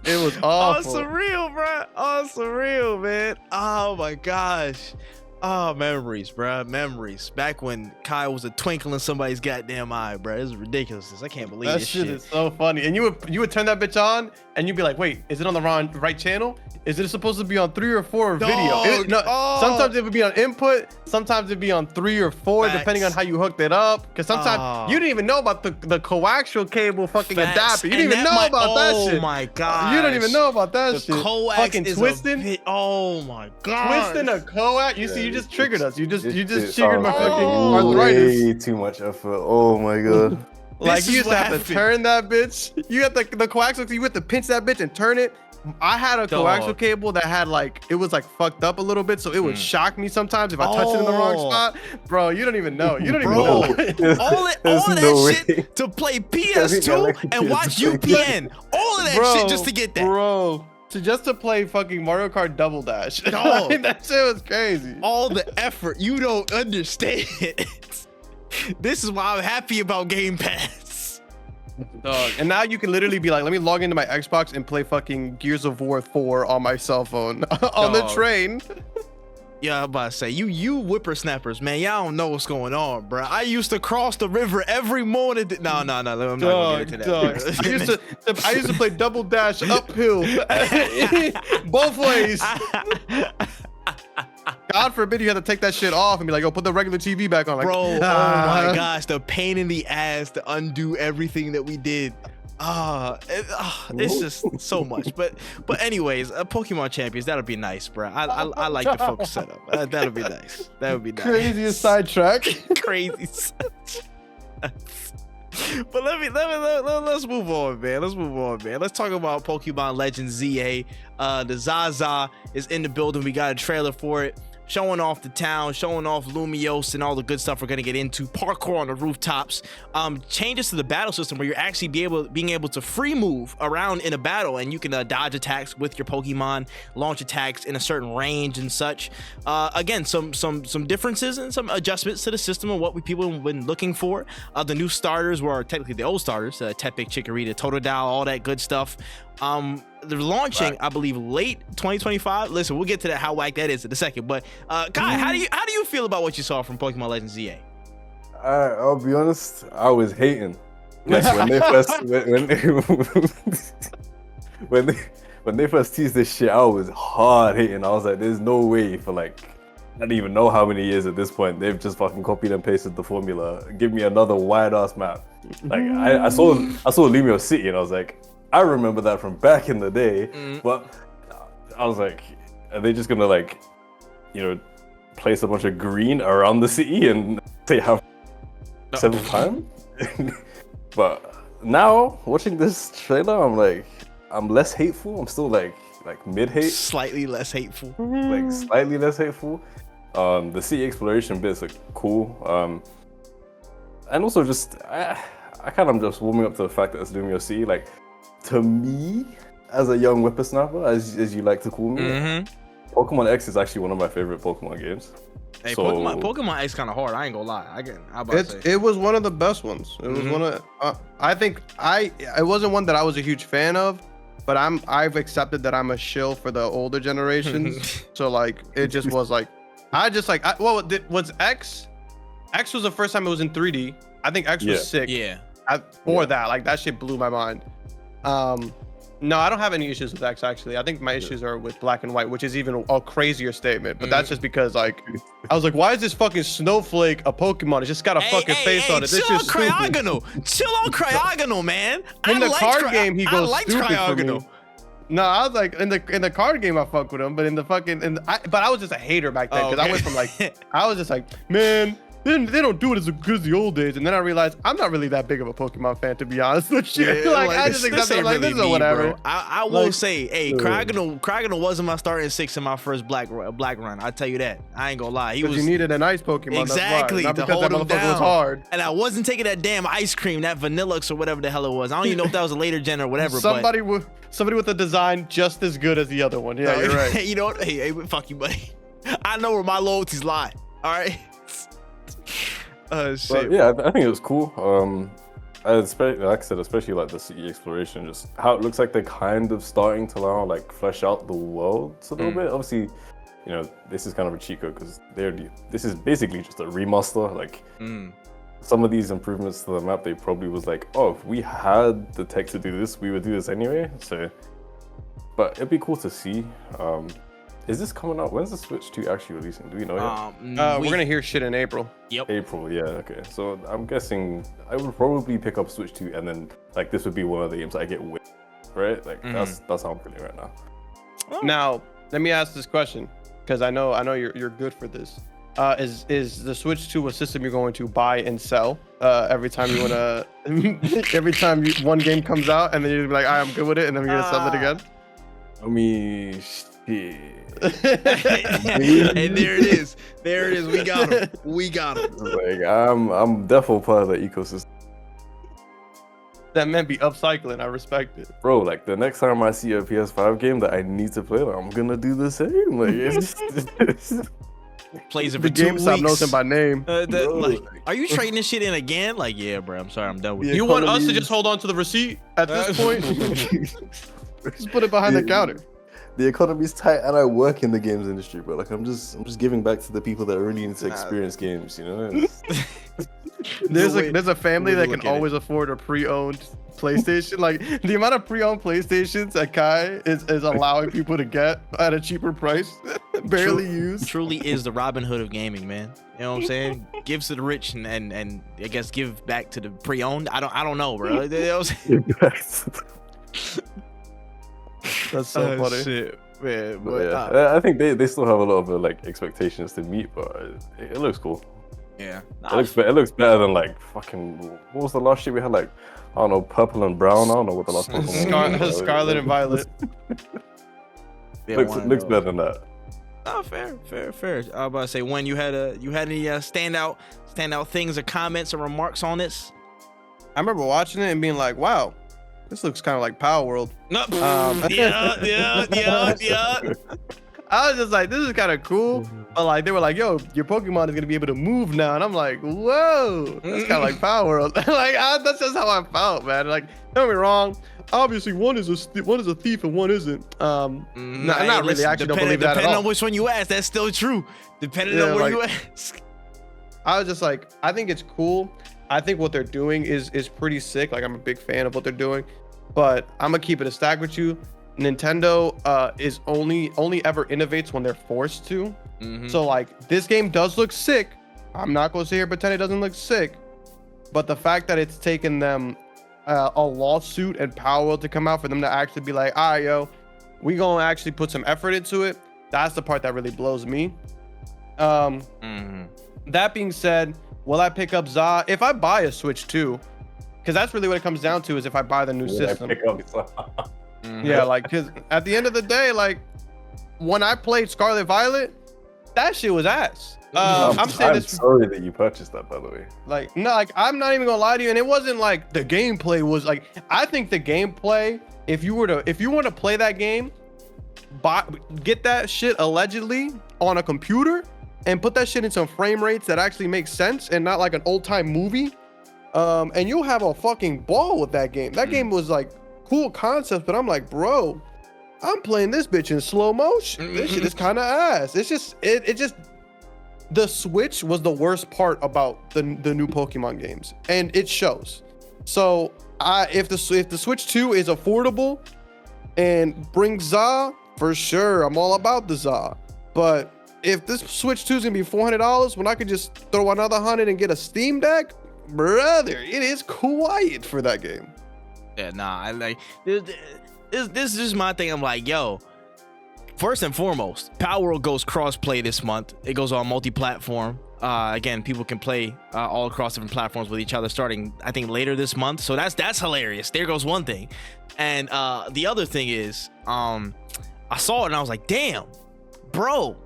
It was awful. Oh, surreal, bro. Oh, surreal, man. Oh my gosh. Oh, memories, bro. Memories. Back when Kai was a twinkle in somebody's goddamn eye, bro. This is ridiculous. I can't believe this shit. That shit is so funny. And you would turn that bitch on, and you'd be like, wait, is it on the right channel? Is it supposed to be on 3 or 4 video? Sometimes it would be on input. Sometimes it'd be on 3 or 4, depending on how you hooked it up. Because sometimes you didn't even know about the coaxial cable fucking adapter. You didn't even know about that shit. Oh my god. You don't even know about that shit. Coax fucking is twisting. Oh my god. Twisting a coax. You see, you just triggered us. You just triggered my fucking arthritis. Way too much effort. Oh my god. Like you used to have to turn that bitch. You had the coaxial. You had to pinch that bitch and turn it. I had a coaxial cable that had it was fucked up a little bit, so it would shock me sometimes if I touched it in the wrong spot. Bro, you don't even know. You don't even know. all of that shit to play PS2 and watch UPN. All of that shit just to get that. Bro. Just to play fucking Mario Kart Double Dash. That shit was crazy. All the effort. You don't understand. This is why I'm happy about Game Pass. Dog. And now you can literally be like, let me log into my Xbox and play fucking Gears of War 4 on my cell phone on the train. Yeah, I'm about to say, you whippersnappers, man, y'all don't know what's going on, bro. I used to cross the river every morning. No, I'm not gonna get into that. I used to play Double Dash uphill, both ways. God forbid you had to take that shit off and be like, "Yo, put the regular TV back on." Like, bro, oh my gosh, the pain in the ass to undo everything that we did. It's just so much. But anyways, Pokemon Champions, that'll be nice, bro. I like the focus setup. That'll be nice. That would be nice. Craziest sidetrack. Crazy. But let's move on, man. Let's talk about Pokemon Legends Z-A. The Z-A is in the building. We got a trailer for it, showing off the town, showing off Lumiose and all the good stuff we're gonna get into. Parkour on the rooftops, changes to the battle system where you're actually being able to free move around in a battle, and you can dodge attacks with your Pokemon, launch attacks in a certain range and such. Again, some differences and some adjustments to the system of what people have been looking for. The new starters were technically the old starters, Tepig, Chikorita, Totodile, all that good stuff. They're launching, I believe, late 2025. Listen, we'll get to that, how whack that is in a second. But Kai, how do you feel about what you saw from Pokemon Legends Z-A? I'll be honest, I was hating. Like when they first when they first teased this shit, I was hard hating. I was like, there's no way for I don't even know how many years at this point they've just fucking copied and pasted the formula. Give me another wide ass map. I saw Lumiose City and I was like, I remember that from back in the day, but I was like, are they just gonna place a bunch of green around the city and say have 7th time? But now watching this trailer, I'm like, I'm less hateful. I'm still like mid-hate. Slightly less hateful. Slightly less hateful. The city exploration bits are cool. And also just I kind of just warming up to the fact that it's Lumiose. To me, as a young whippersnapper, as you like to call me, Pokemon X is actually one of my favorite Pokemon games. Hey, Pokemon X kind of hard. I ain't gonna lie. It was one of the best ones. It was one of. I think it wasn't one that I was a huge fan of, but I've accepted that I'm a shill for the older generations. So it just was was X? X was the first time it was in 3D. I think X was sick. Yeah. That shit blew my mind. No, I don't have any issues with X actually. I think my issues are with Black and White, which is even a crazier statement. But that's just because like I was like, why is this fucking snowflake a Pokemon? It's just got a fucking face on it. This chill is on Cryogonal. Chill on Cryogonal, man. In the card game, he goes stupid for me. Cryogonal. No, I was like in the card game I fuck with him, but in the fucking but I was just a hater back then because I went from like I was just like, man, they don't do it as good as the old days, and then I realized I'm not really that big of a Pokemon fan, to be honest with you. Yeah, like I just accepted like this is whatever. Bro. I will say, hey, Cryogonal wasn't my starting 6 in my first black run. I tell you that. I ain't gonna lie. He was. You needed an ice Pokemon. Exactly. That's why. Not to because hold that him motherfucker down. was hard. And I wasn't taking that damn ice cream, that Vanillux or whatever the hell it was. I don't even know if that was a later gen or whatever. Somebody with a design just as good as the other one. Yeah, you're right. You know what? Hey, fuck you, buddy. I know where my loyalties lie. All right. Shit. But yeah, I think it was cool. Like I said, especially like the city exploration, just how it looks like they're kind of starting to now like flesh out the world a little bit. Obviously, you know, this is kind of a cheat code because this is basically just a remaster. Like some of these improvements to the map, they probably was like, oh, if we had the tech to do this, we would do this anyway. So, but it'd be cool to see. Is this coming out? When's the Switch 2 actually releasing? Do we know yet? We're gonna hear shit in April. Yep. April, yeah, okay. So I'm guessing I would probably pick up Switch 2 and then like this would be one of the games I get with, right? Like that's how I'm feeling right now. Now, let me ask this question because I know you're good for this. Is the Switch 2 a system you're going to buy and sell every time you wanna every time one game comes out and then you're like, I'm good with it, and then you're gonna sell it again? I mean, shit. And there it is. There it is. We got him. We got him. Like I'm definitely part of the ecosystem. That meant be upcycling. I respect it, bro. Like the next time I see a PS5 game that I need to play, I'm gonna do the same. Like it's plays it for the 2 GameStop weeks. knows him by name. Like, are you trading this shit in again? Like, yeah, bro. I'm sorry, I'm done with You want us to just hold on to the receipt at this point? Just put it behind the counter. The economy's tight, and I work in the games industry, bro. Like I'm just giving back to the people that really need to experience games. You know. There's a family that can always afford a pre-owned PlayStation. Like the amount of pre-owned PlayStations that Kai is allowing people to get at a cheaper price, barely used. Truly is the Robin Hood of gaming, man. You know what I'm saying? Gives to the rich and I guess give back to the pre-owned. I don't know, bro. That's so funny. Shit, man. But yeah, I think they still have a lot of like expectations to meet, but it looks cool. Yeah, it looks better than like fucking. What was the last shit we had? Like I don't know, purple and brown. I don't know what the last one was. Scarlet and violet. looks better than that. Oh, fair. I was about to say, when you had any standout things or comments or remarks on this? I remember watching it and being like, wow. This looks kind of like Power World. Yeah. I was just like, this is kind of cool. But like, they were like, yo, your Pokemon is gonna be able to move now, and I'm like, whoa, that's kind of like Power World. That's just how I felt, man. Like, don't get me wrong. Obviously, one is a thief and one isn't. Not really. Listen, I actually don't believe that at all. Depending on which one you ask, that's still true. Depending on where you ask. I was just like, I think it's cool. I think what they're doing is pretty sick. Like, I'm a big fan of what they're doing, but I'm gonna keep it a stack with you. Nintendo is only ever innovates when they're forced to. So like, this game does look sick. I'm not gonna sit here and pretend it doesn't look sick, but the fact that it's taken them a lawsuit and Power World to come out for them to actually be like, all right, yo, we gonna actually put some effort into it. That's the part that really blows me. That being said, will I pick up Z-A? If I buy a Switch 2, because that's really what it comes down to, is if I buy the new system. Yeah, like, because at the end of the day, like, when I played Scarlet Violet, that shit was ass. I'm sorry that you purchased that, by the way. Like, no, like, I'm not even gonna lie to you, and it wasn't like the gameplay was like. I think the gameplay, if you want to play that game, get that shit allegedly on a computer and put that shit in some frame rates that actually make sense and not like an old time movie, and you'll have a fucking ball with that game. That game was like cool concept, but I'm like, bro, I'm playing this bitch in slow motion. This shit is kind of ass. It's just it just. The Switch was the worst part about the new Pokemon games, and it shows. So if the Switch 2 is affordable, and bring ZA for sure. I'm all about the ZA. But if this Switch 2 is gonna be $400 when I could just throw another 100 and get a Steam Deck, brother, it is quiet for that game. Yeah, nah, I like this is just my thing. I'm like, yo, first and foremost, Power World goes cross-play this month. It goes on multi-platform. Again, people can play all across different platforms with each other starting, I think, later this month. So that's hilarious. There goes one thing. And the other thing is, I saw it and I was like, damn, bro,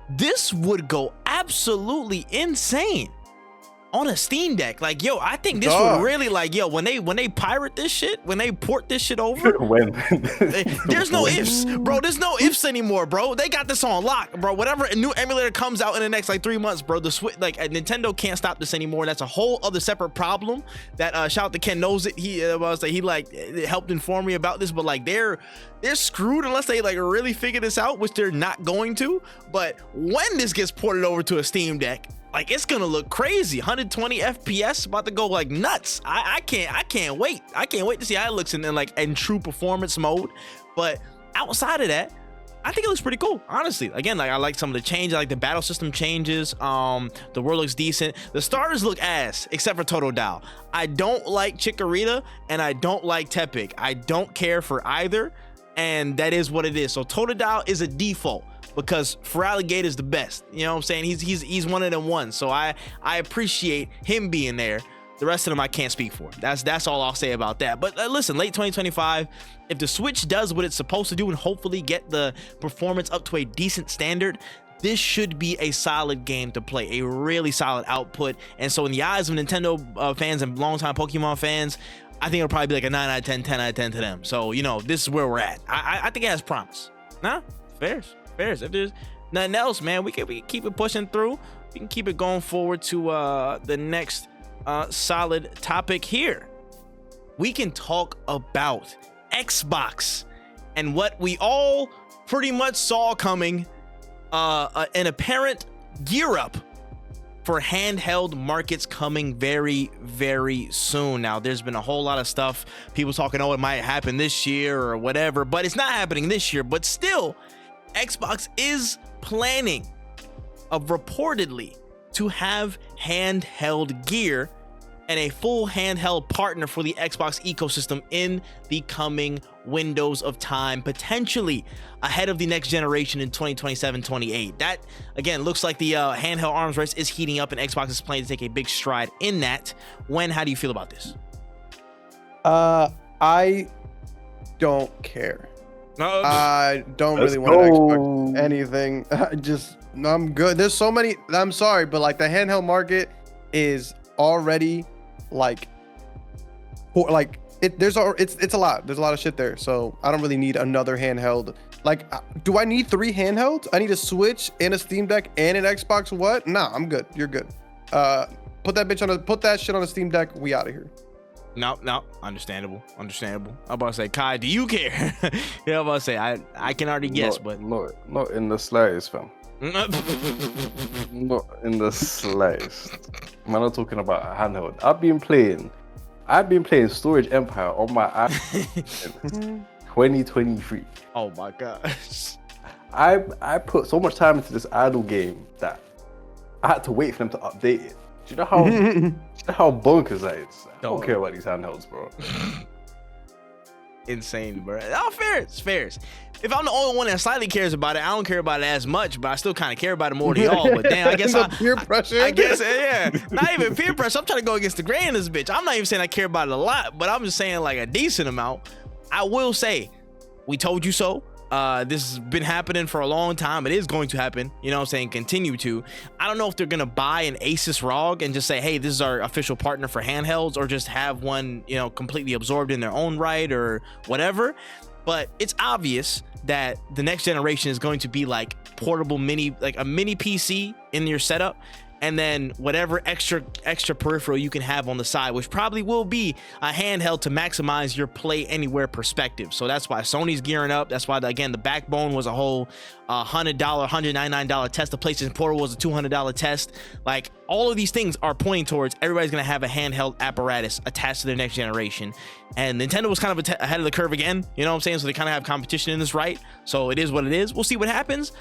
this would go absolutely insane on a Steam Deck. Like, yo, I think this would really, like, yo, when they pirate this shit, when they port this shit over, there's no ifs, bro. There's no ifs anymore, bro. They got this on lock, bro. Whatever new emulator comes out in the next like 3 months, bro, the Switch, like, Nintendo can't stop this anymore. That's a whole other separate problem that shout out to Ken knows it. He like helped inform me about this, but like they're screwed unless they like really figure this out, which they're not going to. But when this gets ported over to a Steam Deck, like, it's gonna look crazy. 120 FPS, about to go like nuts. I can't wait. I can't wait to see how it looks in true performance mode. But outside of that, I think it looks pretty cool, honestly. Again, like, I like some of the changes. I like the battle system changes. The world looks decent. The starters look ass, except for Totodile. I don't like Chikorita and I don't like Tepig. I don't care for either, and that is what it is. So Totodile is a default, because Feraligatr is the best. You know what I'm saying? He's one of them ones. So I appreciate him being there. The rest of them I can't speak for. That's all I'll say about that. But listen, late 2025, if the Switch does what it's supposed to do and hopefully get the performance up to a decent standard, this should be a solid game to play, a really solid output. And so in the eyes of Nintendo fans and longtime Pokemon fans, I think it'll probably be like a 9 out of 10, 10 out of 10 to them. So, you know, this is where we're at. I think it has promise. Nah, fairs. If there's nothing else, man, we can keep it pushing through. We can keep it going forward to the next solid topic here. We can talk about Xbox and what we all pretty much saw coming, an apparent gear up for handheld markets coming very, very soon. Now, there's been a whole lot of stuff, people talking, oh, it might happen this year or whatever, but it's not happening this year. But still, Xbox is planning reportedly to have handheld gear and a full handheld partner for the Xbox ecosystem in the coming windows of time, potentially ahead of the next generation in 2027-28. That, again, looks like the handheld arms race is heating up, and Xbox is planning to take a big stride in that. How do you feel about this? I don't care. I don't really want to Xbox anything. I'm good. There's so many. I'm sorry, but like the handheld market is already it's a lot. There's a lot of shit there. So I don't really need another handheld. Like, do I need 3 handhelds? I need a Switch and a Steam Deck and an Xbox. What? Nah, I'm good. You're good. Put that shit on a Steam Deck. We out of here. No, understandable. I'm about to say, Kai, do you care? Yeah, I'm about to say, I can already guess, but not in the slightest, fam. Not in the slightest. Man, I'm talking about a handheld. I've been playing Storage Empire on my iPhone 2023. Oh my gosh. I put so much time into this idle game that I had to wait for them to update it. Do you know how bonkers that is? I don't care about these handhelds, bro. Insane, bro. Oh, fair. If I'm the only one that slightly cares about it, I don't care about it as much, but I still kind of care about it more than y'all. But damn, I guess peer pressure. I guess, yeah. Not even peer pressure. I'm trying to go against the grain in this bitch. I'm not even saying I care about it a lot, but I'm just saying like a decent amount. I will say, we told you so. This has been happening for a long time. It is going to happen, you know what I'm saying, continue to. I don't know if they're gonna buy an Asus ROG and just say, hey, this is our official partner for handhelds, or just have one, you know, completely absorbed in their own right or whatever. But it's obvious that the next generation is going to be like portable mini, like a mini PC in your setup. and then whatever extra peripheral you can have on the side, which probably will be a handheld to maximize your play anywhere perspective. So that's why Sony's gearing up. That's why, again, the backbone was a whole $199 test. The PlayStation Portal was a $200 test. Like, all of these things are pointing towards everybody's going to have a handheld apparatus attached to their next generation. And Nintendo was kind of ahead of the curve again, you know what I'm saying? So they kind of have competition in this, right? So it is what it is. We'll see what happens.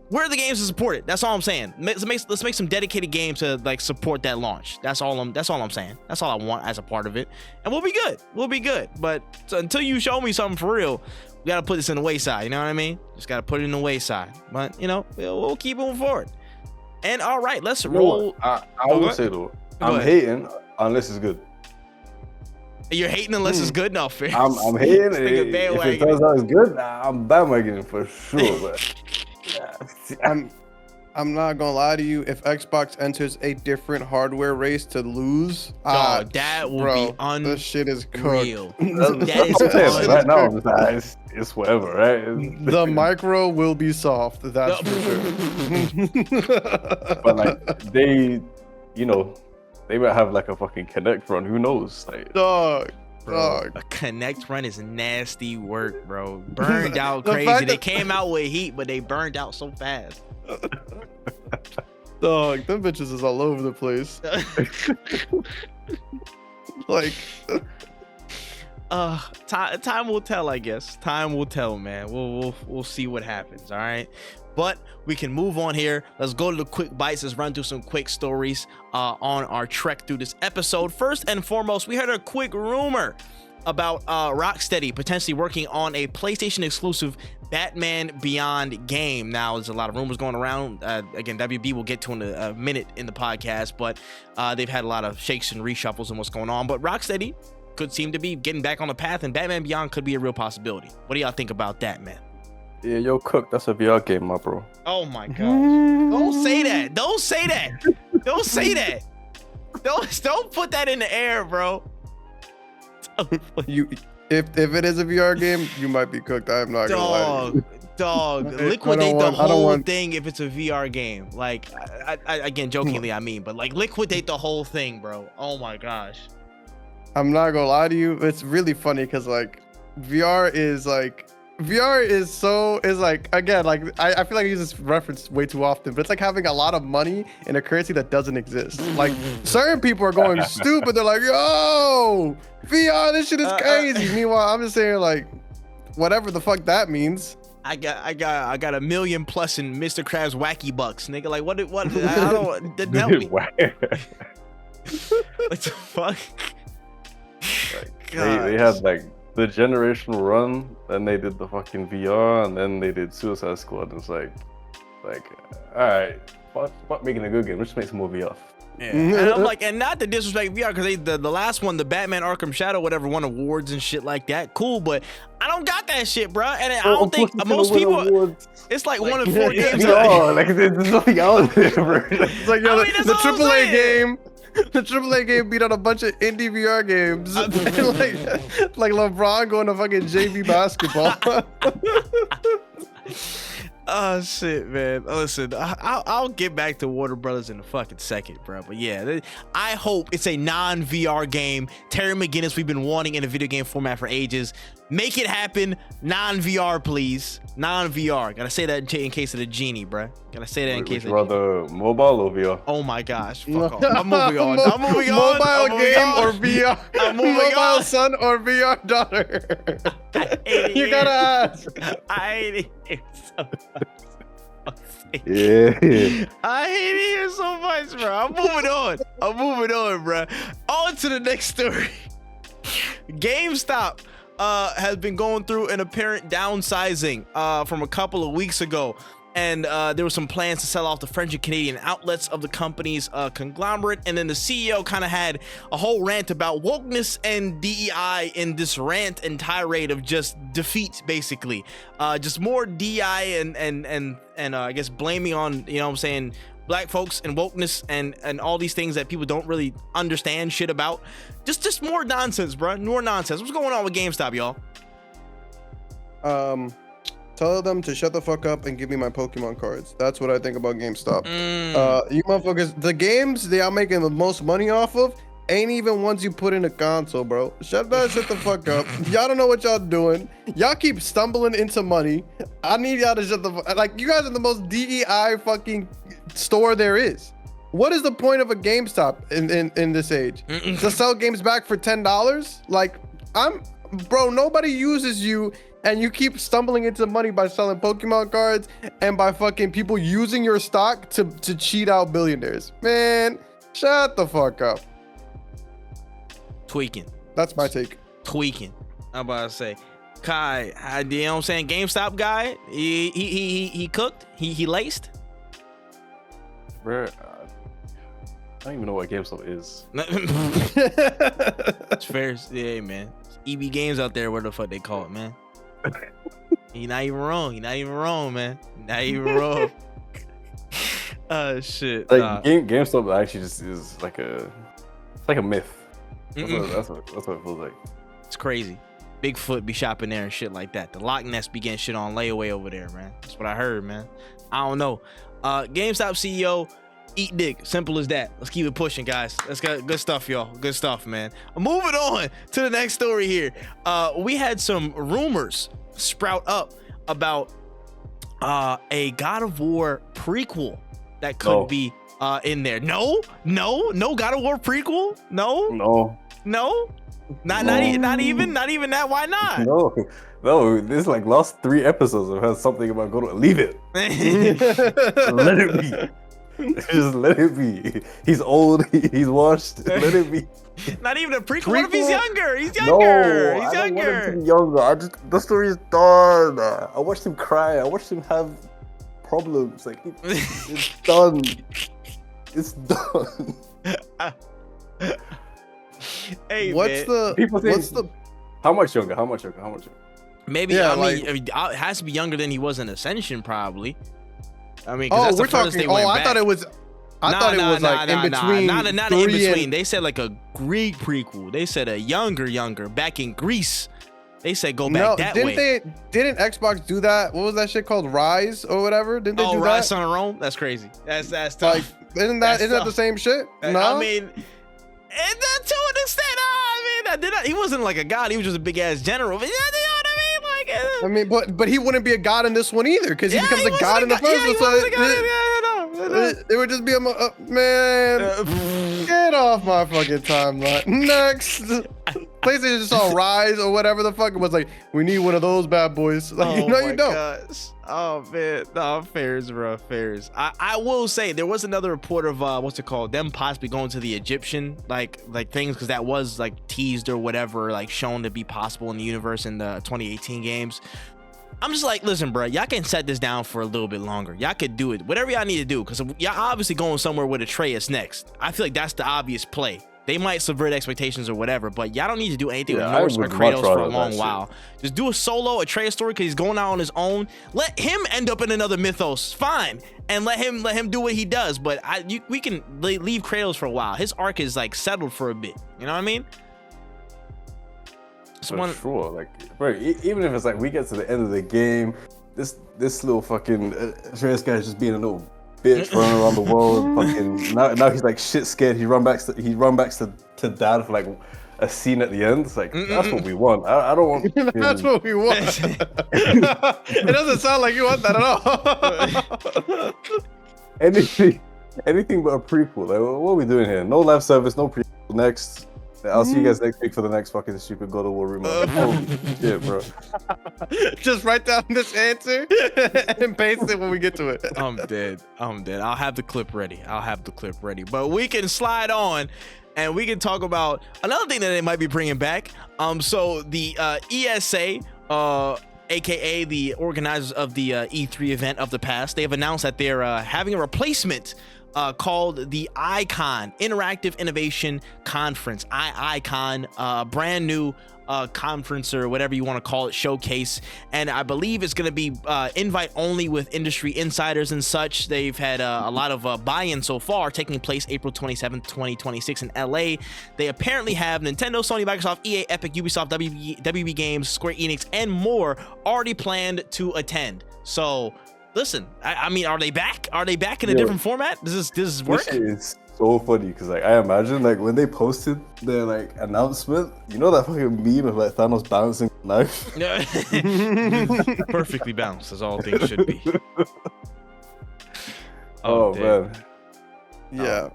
Where are the games to support it? That's all I'm saying. Let's make some dedicated games to like support that launch. That's all I'm saying. That's all I want as a part of it. And we'll be good. We'll be good. But until you show me something for real, we got to put this in the wayside. You know what I mean? Just got to put it in the wayside. But, you know, we'll keep moving forward. And all right, let's roll. I will say though, I'm hating unless it's good. You're hating unless it's good? No, fair. I'm hating. If it turns out it's good, I'm bandwagoning for sure. But I'm not gonna lie to you. If Xbox enters a different hardware race to lose, that will be unreal. This shit is cooked. That is right now. It's whatever, right? The micro will be soft. That's for sure. But like they might have like a fucking Connect run. Who knows? Like, dog. A Connect run is nasty work, bro. Burned out crazy. They came out with heat, but they burned out so fast. Dog, them bitches is all over the place. Like, time will tell, I guess. Time will tell, man. We'll see what happens. All right. But we can move on here. Let's go to the quick bites. Let's run through some quick stories on our trek through this episode. First and foremost, we heard a quick rumor about Rocksteady potentially working on a PlayStation exclusive Batman Beyond game. Now, there's a lot of rumors going around. Again, WB will get to in a minute in the podcast, but they've had a lot of shakes and reshuffles and what's going on. But Rocksteady could seem to be getting back on the path, and Batman Beyond could be a real possibility. What do y'all think about that, man? Yeah, yo, Cook, that's a VR game, my bro. Oh my gosh. Don't say that. Don't say that. Don't say that. Don't put that in the air, bro. If it is a VR game, you might be cooked. I am not gonna lie to you. Dog, liquidate the whole thing if it's a VR game. Like, I again, jokingly, I mean, but like, liquidate the whole thing, bro. Oh my gosh. I'm not gonna lie to you. It's really funny because like VR is like again, like I feel like I use this reference way too often, but it's like having a lot of money in a currency that doesn't exist. Like, certain people are going stupid. They're like, yo, VR, this shit is crazy. Meanwhile, I'm just saying, like, whatever the fuck that means. I got $1 million plus in Mr. Krabs wacky bucks, nigga. Like, what I don't didn't help me. What the fuck? Like, they had like the generation run, then they did the fucking VR, and then they did Suicide Squad. And it's like, all right, fuck making a good game. Let's make some more VR. Yeah. And I'm like, and not to disrespect VR, because the last one, the Batman Arkham Shadow, whatever, won awards and shit like that. Cool, but I don't got that shit, bro. And I don't think most people. It's like 1 in 4 games. No, like there's nothing out there, bro. It's like, yo, the AAA game. The AAA game beat out a bunch of indie VR games. like LeBron going to fucking JV basketball. Oh shit, man. Listen, I'll get back to Warner Brothers in a fucking second, bro. But yeah, I hope it's a non-VR game. Terry McGinnis, we've been wanting in a video game format for ages. Make it happen. Non-VR, please. Non-VR. Gotta say that in case of the genie, bro. Gotta say that in case of the rather mobile or VR? Oh my gosh. Fuck off. I'm moving on. I'm moving on. Mobile game or VR? I'm moving mobile on. son or VR daughter? You gotta ask. I hate it so much. Yeah. I hate it here so much, bro. I'm moving on, bro. On to the next story. GameStop has been going through an apparent downsizing from a couple of weeks ago. And there were some plans to sell off the French and Canadian outlets of the company's conglomerate. And then the CEO kind of had a whole rant about wokeness and DEI in this rant and tirade of just defeat, basically. Just more DEI and I guess blaming on, you know what I'm saying, black folks and wokeness and all these things that people don't really understand shit about. Just more nonsense, bro. More nonsense. What's going on with GameStop, y'all? Tell them to shut the fuck up and give me my Pokemon cards. That's what I think about GameStop. You motherfuckers, the games they are making the most money off of ain't even ones you put in a console, bro. Shut the fuck up. Y'all don't know what y'all doing. Y'all keep stumbling into money. I need y'all to shut the fuck. Like, you guys are the most DEI fucking store there is. What is the point of a GameStop in this age? To sell games back for $10? Like, bro, nobody uses you, and you keep stumbling into money by selling Pokemon cards and by fucking people using your stock to cheat out billionaires. Man, shut the fuck up. Tweaking. That's my take. Tweaking. I'm about to say, Kai, you know what I'm saying? GameStop guy, he cooked, he laced. Bro, I don't even know what GameStop is. It's fair. Yeah, man. EB Games out there, where the fuck they call it, man. You're not even wrong. You're not even wrong, man. Not even wrong. Shit. Like GameStop actually just is like a myth. That's what it feels like. It's crazy. Bigfoot be shopping there and shit like that. The Loch Ness be getting shit on layaway over there, man. That's what I heard, man. I don't know. GameStop CEO, eat dick. Simple as that. Let's keep it pushing, guys. Let's get good stuff, y'all. Good stuff, man. Moving on to the next story here. We had some rumors sprout up about a God of War prequel that could be in there. No God of War prequel. No. Not even that. Why not? No. This like last 3 episodes I've heard something about God of War. Leave it. Let it be. Just let it be. He's old. He's washed. Let it be. Not even a prequel. What if he's younger? He's younger. No, I don't want him to be younger. The story is done. I watched him cry. I watched him have problems. Like it's done. It's done. Hey, what's man. the How much younger? Maybe I mean it has to be younger than he was in Ascension, probably. I mean, that's the furthest they went back. I thought it was like in between. Not in between. They said like a Greek prequel. They said a younger back in Greece. They said go back that way. Didn't Xbox do that? What was that shit called? Rise or whatever? Didn't they do that? Rise Son of Rome? That's crazy. That's tough. Like, isn't that the same shit? No. I mean, to an extent. He wasn't like a god. He was just a big ass general. But, you know what I mean? Like, but he wouldn't be a god in this one either, because he becomes a god in the first one. It would just be a man. Get off my fucking timeline. Next. PlayStation just saw Rise or whatever the fuck. It was like, we need one of those bad boys. Like, you don't. Gosh. Oh man, no, fairs, bro, fairs. I will say there was another report of them possibly going to the Egyptian like things, because that was like teased or whatever, like shown to be possible in the universe in the 2018 games. I'm just like, listen, bro, y'all can set this down for a little bit longer. Y'all could do it, whatever y'all need to do, because y'all obviously going somewhere with Atreus next. I feel like that's the obvious play. They might subvert expectations or whatever, but y'all don't need to do anything with Norse or Kratos for a long while. Just do a solo Atreus story, because he's going out on his own. Let him end up in another mythos, fine, and let him do what he does. But we can leave Kratos for a while. His arc is like settled for a bit. You know what I mean? Sure, like, bro, even if it's like we get to the end of the game, this little fucking Atreus guy is just being a little bitch running around the world. Fucking now he's like shit scared. He run back to dad for like a scene at the end. It's like that's what we want. I don't want. That's what we want. It doesn't sound like you want that at all. anything but a prequel. Like, what are we doing here? No live service, no prequel. Next. I'll see you guys next week for the next fucking stupid God of War rumor. Oh shit, bro. Just write down this answer and paste it when we get to it. I'm dead. I'll have the clip ready. But we can slide on and we can talk about another thing that they might be bringing back. So the ESA, aka the organizers of the E3 event of the past, they have announced that they're having a replacement called the iiCon Interactive Innovation Conference. iiCon, brand new conference or whatever you want to call it, showcase, and I believe it's going to be invite only with industry insiders and such. They've had a lot of buy-in so far, taking place April 27th, 2026 in LA. They apparently have Nintendo, Sony, Microsoft, EA, Epic, Ubisoft, WB Games, Square Enix, and more already planned to attend. So listen, I mean, are they back? Are they back in a different format? Does this work? It's so funny because like I imagine like when they posted their like announcement, you know that fucking meme of like Thanos balancing the knife? Perfectly balanced, as all things should be. Oh man. Yeah.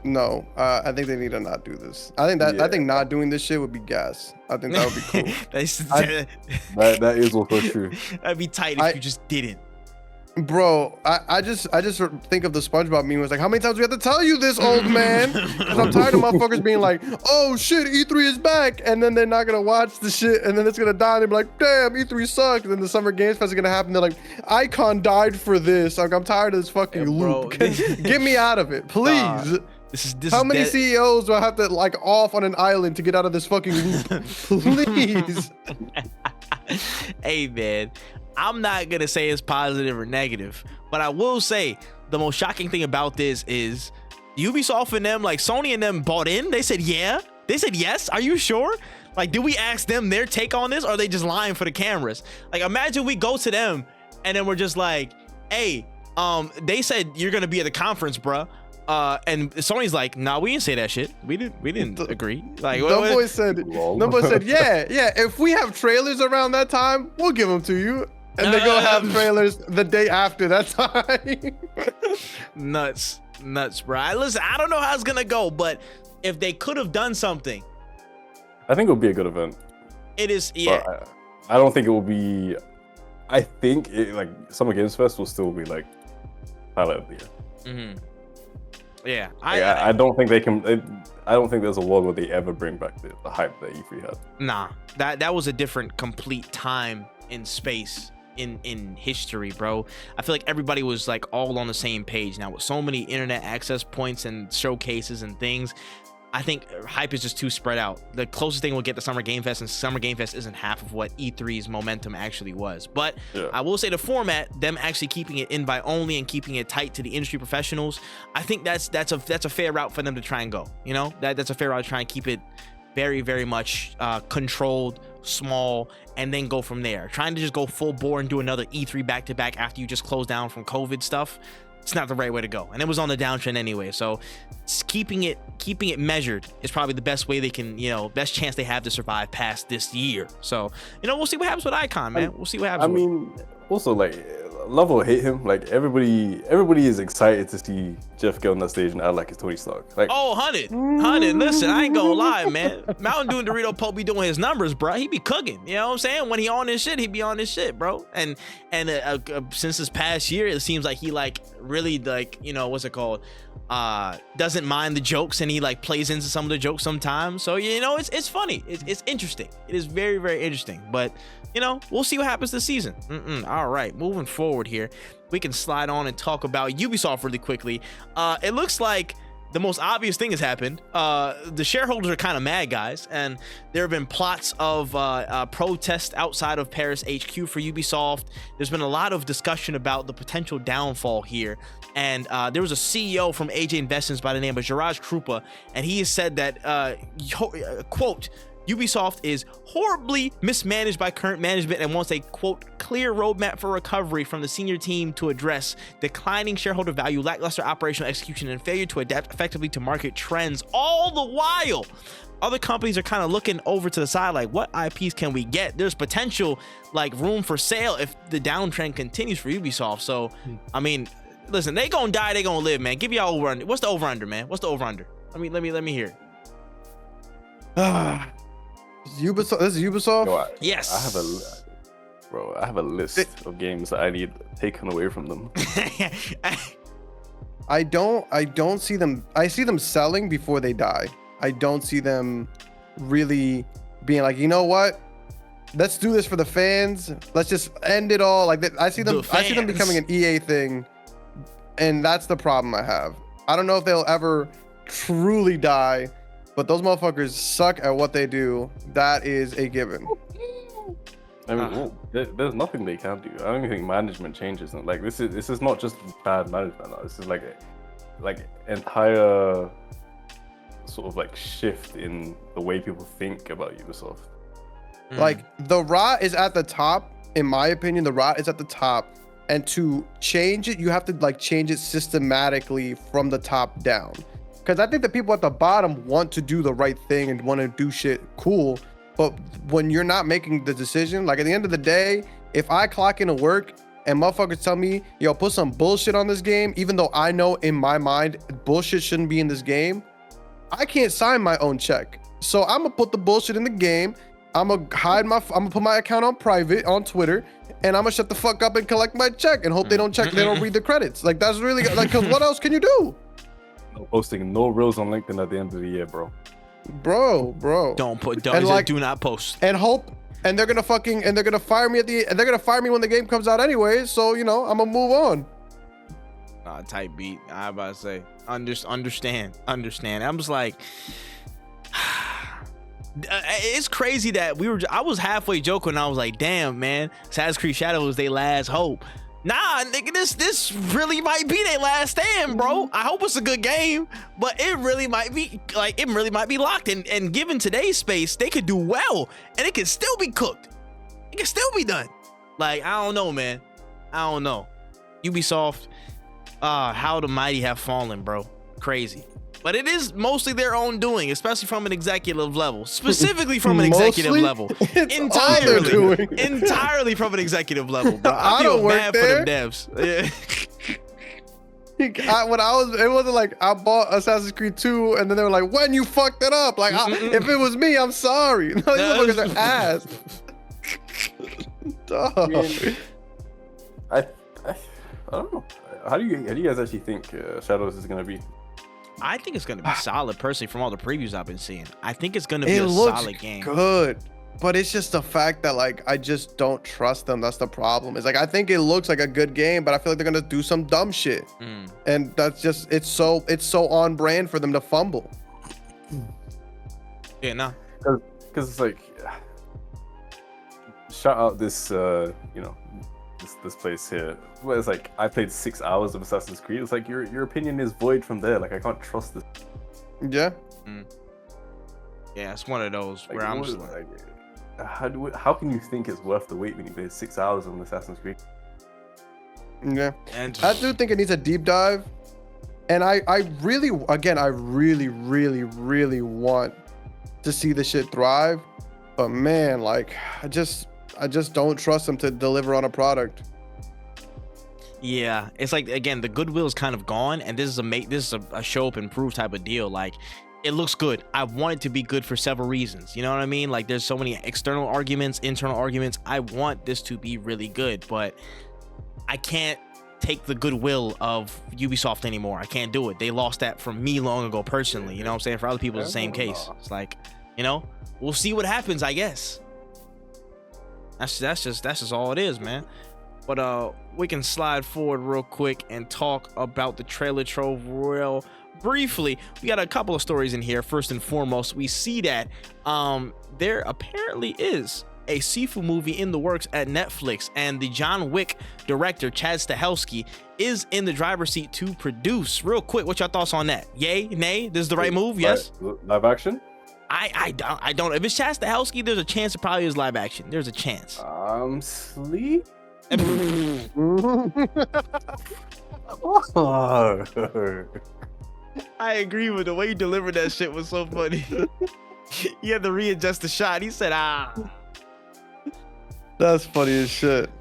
No. I think they need to not do this. I think not doing this shit would be gas. I think that would be cool. That is also true. That'd be tight if you just didn't. Bro, I just think of the SpongeBob meme. It's like, how many times do we have to tell you this, old man? Because I'm tired of motherfuckers being like, oh shit, E3 is back, and then they're not gonna watch the shit, and then it's gonna die, and they're like, damn, E3 sucks. And then the Summer Games Fest is gonna happen. They're like, iiCon died for this. Like, I'm tired of this fucking loop. Get me out of it, please. How many CEOs do I have to like off on an island to get out of this fucking loop? Please. Hey man, I'm not gonna say it's positive or negative, but I will say the most shocking thing about this is Ubisoft and them, like Sony and them, bought in. They said yeah. They said yes. Are you sure? Like, did we ask them their take on this, or are they just lying for the cameras? Like, imagine we go to them and then we're just like, hey, they said you're gonna be at the conference, bruh. And Sony's like, nah, we didn't say that shit. We didn't agree. Like, Dumb Boy said, yeah. If we have trailers around that time, we'll give them to you. And they go have trailers the day after that time. Nuts, bro. Listen, I don't know how it's gonna go, but if they could have done something, I think it would be a good event. It is, yeah. But I don't think it will be. I think like Summer Games Fest will still be like highlight of the year. Mm-hmm. Yeah, I don't think they can. I don't think there's a world where they ever bring back the hype that E3 had. Nah, that was a different, complete time and space in history, bro. I feel like everybody was like all on the same page. Now with so many internet access points and showcases and things, I think hype is just too spread out. The closest thing we'll get to Summer Game Fest, and Summer Game Fest isn't half of what E3's momentum actually was. But yeah. I will say the format, them actually keeping it invite only and keeping it tight to the industry professionals, I think that's a fair route for them to try and go. You know, that's a fair route to try and keep it very, very much controlled, small, and then go from there. Trying to just go full bore and do another E3 back-to-back after you just close down from COVID stuff, it's not the right way to go. And it was on the downtrend anyway. So keeping it measured is probably the best way they can, best chance they have to survive past this year. So, we'll see what happens with iiCon, man. We'll see what happens. I mean, also like, love or hate him, like everybody is excited to see Jeff get on that stage and act like it's Tony Stark. Like, 100. Listen, I ain't gonna lie, man. Mountain Dew and Dorito Pope be doing his numbers, bro. He be cooking. You know what I'm saying? When he on his shit, he be on his shit, bro. And since this past year, it seems like he like really like what's it called? Doesn't mind the jokes, and he like plays into some of the jokes sometimes. So it's funny. It's interesting. It is very, very interesting. But we'll see what happens this season. All right, moving forward here, we can slide on and talk about Ubisoft really quickly. It looks like the most obvious thing has happened. The shareholders are kind of mad, guys, and there have been plots of protest outside of Paris HQ for Ubisoft. There's been a lot of discussion about the potential downfall here, and there was a CEO from AJ Investments by the name of Jiraj Krupa, and he has said that, quote, Ubisoft is horribly mismanaged by current management and wants a, quote, clear roadmap for recovery from the senior team to address declining shareholder value, lackluster operational execution, and failure to adapt effectively to market trends. All the while, other companies are kind of looking over to the side like, what IPs can we get? There's potential like room for sale if the downtrend continues for Ubisoft. So, I mean, listen, they gonna die, they gonna live, man. Give y'all over under. What's the over under, man? What's the over under? Let me hear it. Ubisoft. This is Ubisoft. No, yes. I have a list of games that I need taken away from them. I don't see them. I see them selling before they die. I don't see them really being like, you know what? Let's do this for the fans. Let's just end it all. Like I see them becoming an EA thing, and that's the problem I have. I don't know if they'll ever truly die. but those motherfuckers suck at what they do. That is a given. I mean, well, there's nothing they can do. I don't even think management changes. Like this is not just bad management. No. This is like entire sort of like shift in the way people think about Ubisoft. Like the rot is at the top, in my opinion. The rot is at the top, and to change it, you have to like change it systematically from the top down. Because I think the people at the bottom want to do the right thing and want to do shit cool. But when you're not making the decision, like at the end of the day, if I clock into work and motherfuckers tell me, yo, put some bullshit on this game, even though I know in my mind bullshit shouldn't be in this game, I can't sign my own check. So I'm gonna put the bullshit in the game. I'm gonna put my account on private on Twitter, and I'm gonna shut the fuck up and collect my check and hope they don't read the credits. Like that's really like, cause what else can you do? No posting no reels on LinkedIn at the end of the year, bro. Bro. Do not post. And hope, and they're gonna fire me they're gonna fire me when the game comes out anyway. So I'm gonna move on. Type beat. I about to say, understand. I'm just like, it's crazy that I was halfway joking. And I was like, damn, man, Assassin's Creed Shadows is their last hope. Nah, nigga, this really might be their last stand, bro. I hope it's a good game, but it really might be locked. And given today's space, they could do well, and it could still be cooked. It can still be done. Like, I don't know, man. I don't know. Ubisoft, how the mighty have fallen, bro. Crazy. But it is mostly their own doing, especially from an executive level. Specifically from an executive level. Entirely from an executive level, bro. I feel bad for them devs. Yeah. It wasn't like I bought Assassin's Creed 2 and then they were like, when you fucked it up. Like, if it was me, I'm sorry. No, these motherfuckers are ass. Dog. I don't know. How do you guys actually think Shadows is gonna be? I think it's gonna be solid, personally, from all the previews I've been seeing. I think it's gonna be a solid game. Good, but it's just the fact that like I just don't trust them. That's the problem. It's like I think it looks like a good game, but I feel like they're gonna do some dumb shit, and that's just it's so on brand for them to fumble. Yeah, nah. Because it's like, shout out this this place here where it's like I played 6 hours of Assassin's Creed. It's like your opinion is void from there. Like I can't trust this. Yeah. Yeah, it's one of those where I'm just like, how can you think it's worth the wait when you played 6 hours on Assassin's Creed? Yeah, and I do think it needs a deep dive, and I really want to see this shit thrive, but man, like I just don't trust them to deliver on a product. Yeah, it's like, again, the goodwill is kind of gone, and this is a show up and prove type of deal. Like, it looks good. I want it to be good for several reasons. You know what I mean? Like, there's so many external arguments, internal arguments. I want this to be really good, but I can't take the goodwill of Ubisoft anymore. I can't do it. They lost that from me long ago personally. You know what I'm saying? For other people, it's the same case. It's like, we'll see what happens, I guess. That's just all it is, man. But we can slide forward real quick and talk about the trailer trove real briefly. We got a couple of stories in here. First and foremost, we see that there apparently is a SIFU movie in the works at Netflix, and the John Wick director Chad Stahelski is in the driver's seat to produce. Real quick, what's your thoughts on that? Yay, nay? This is the right move? Yes. Live action? I don't. If it's Chad Stahelski, there's a chance it probably is live action. There's a chance. Sleep. I agree with the way you delivered that shit was so funny. He had to readjust the shot. He said, That's funny as shit.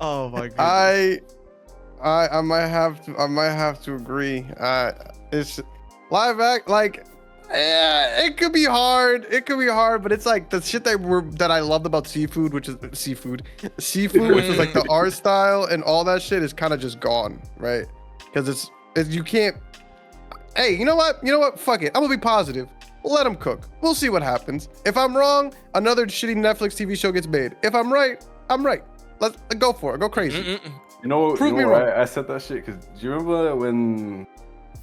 Oh my god. I might have to agree. It's live act like. Yeah, it could be hard. But it's like the shit that I loved about seafood, which is seafood, which was like the art style and all that shit is kind of just gone, right? Because it's you can't. Hey, you know what? Fuck it. I'm gonna be positive. Let them cook. We'll see what happens. If I'm wrong, another shitty Netflix TV show gets made. If I'm right, I'm right. Let's go for it. Go crazy. Prove me wrong. I said that shit because do you remember when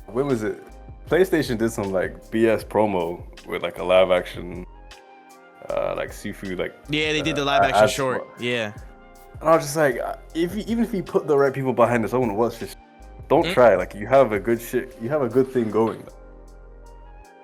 was it? PlayStation did some like BS promo with like a live action, like SIFU, like yeah, they did the live action short. Yeah, and I was just like, even if you put the right people behind this, I want to watch this. Don't try. Like you have a good thing going.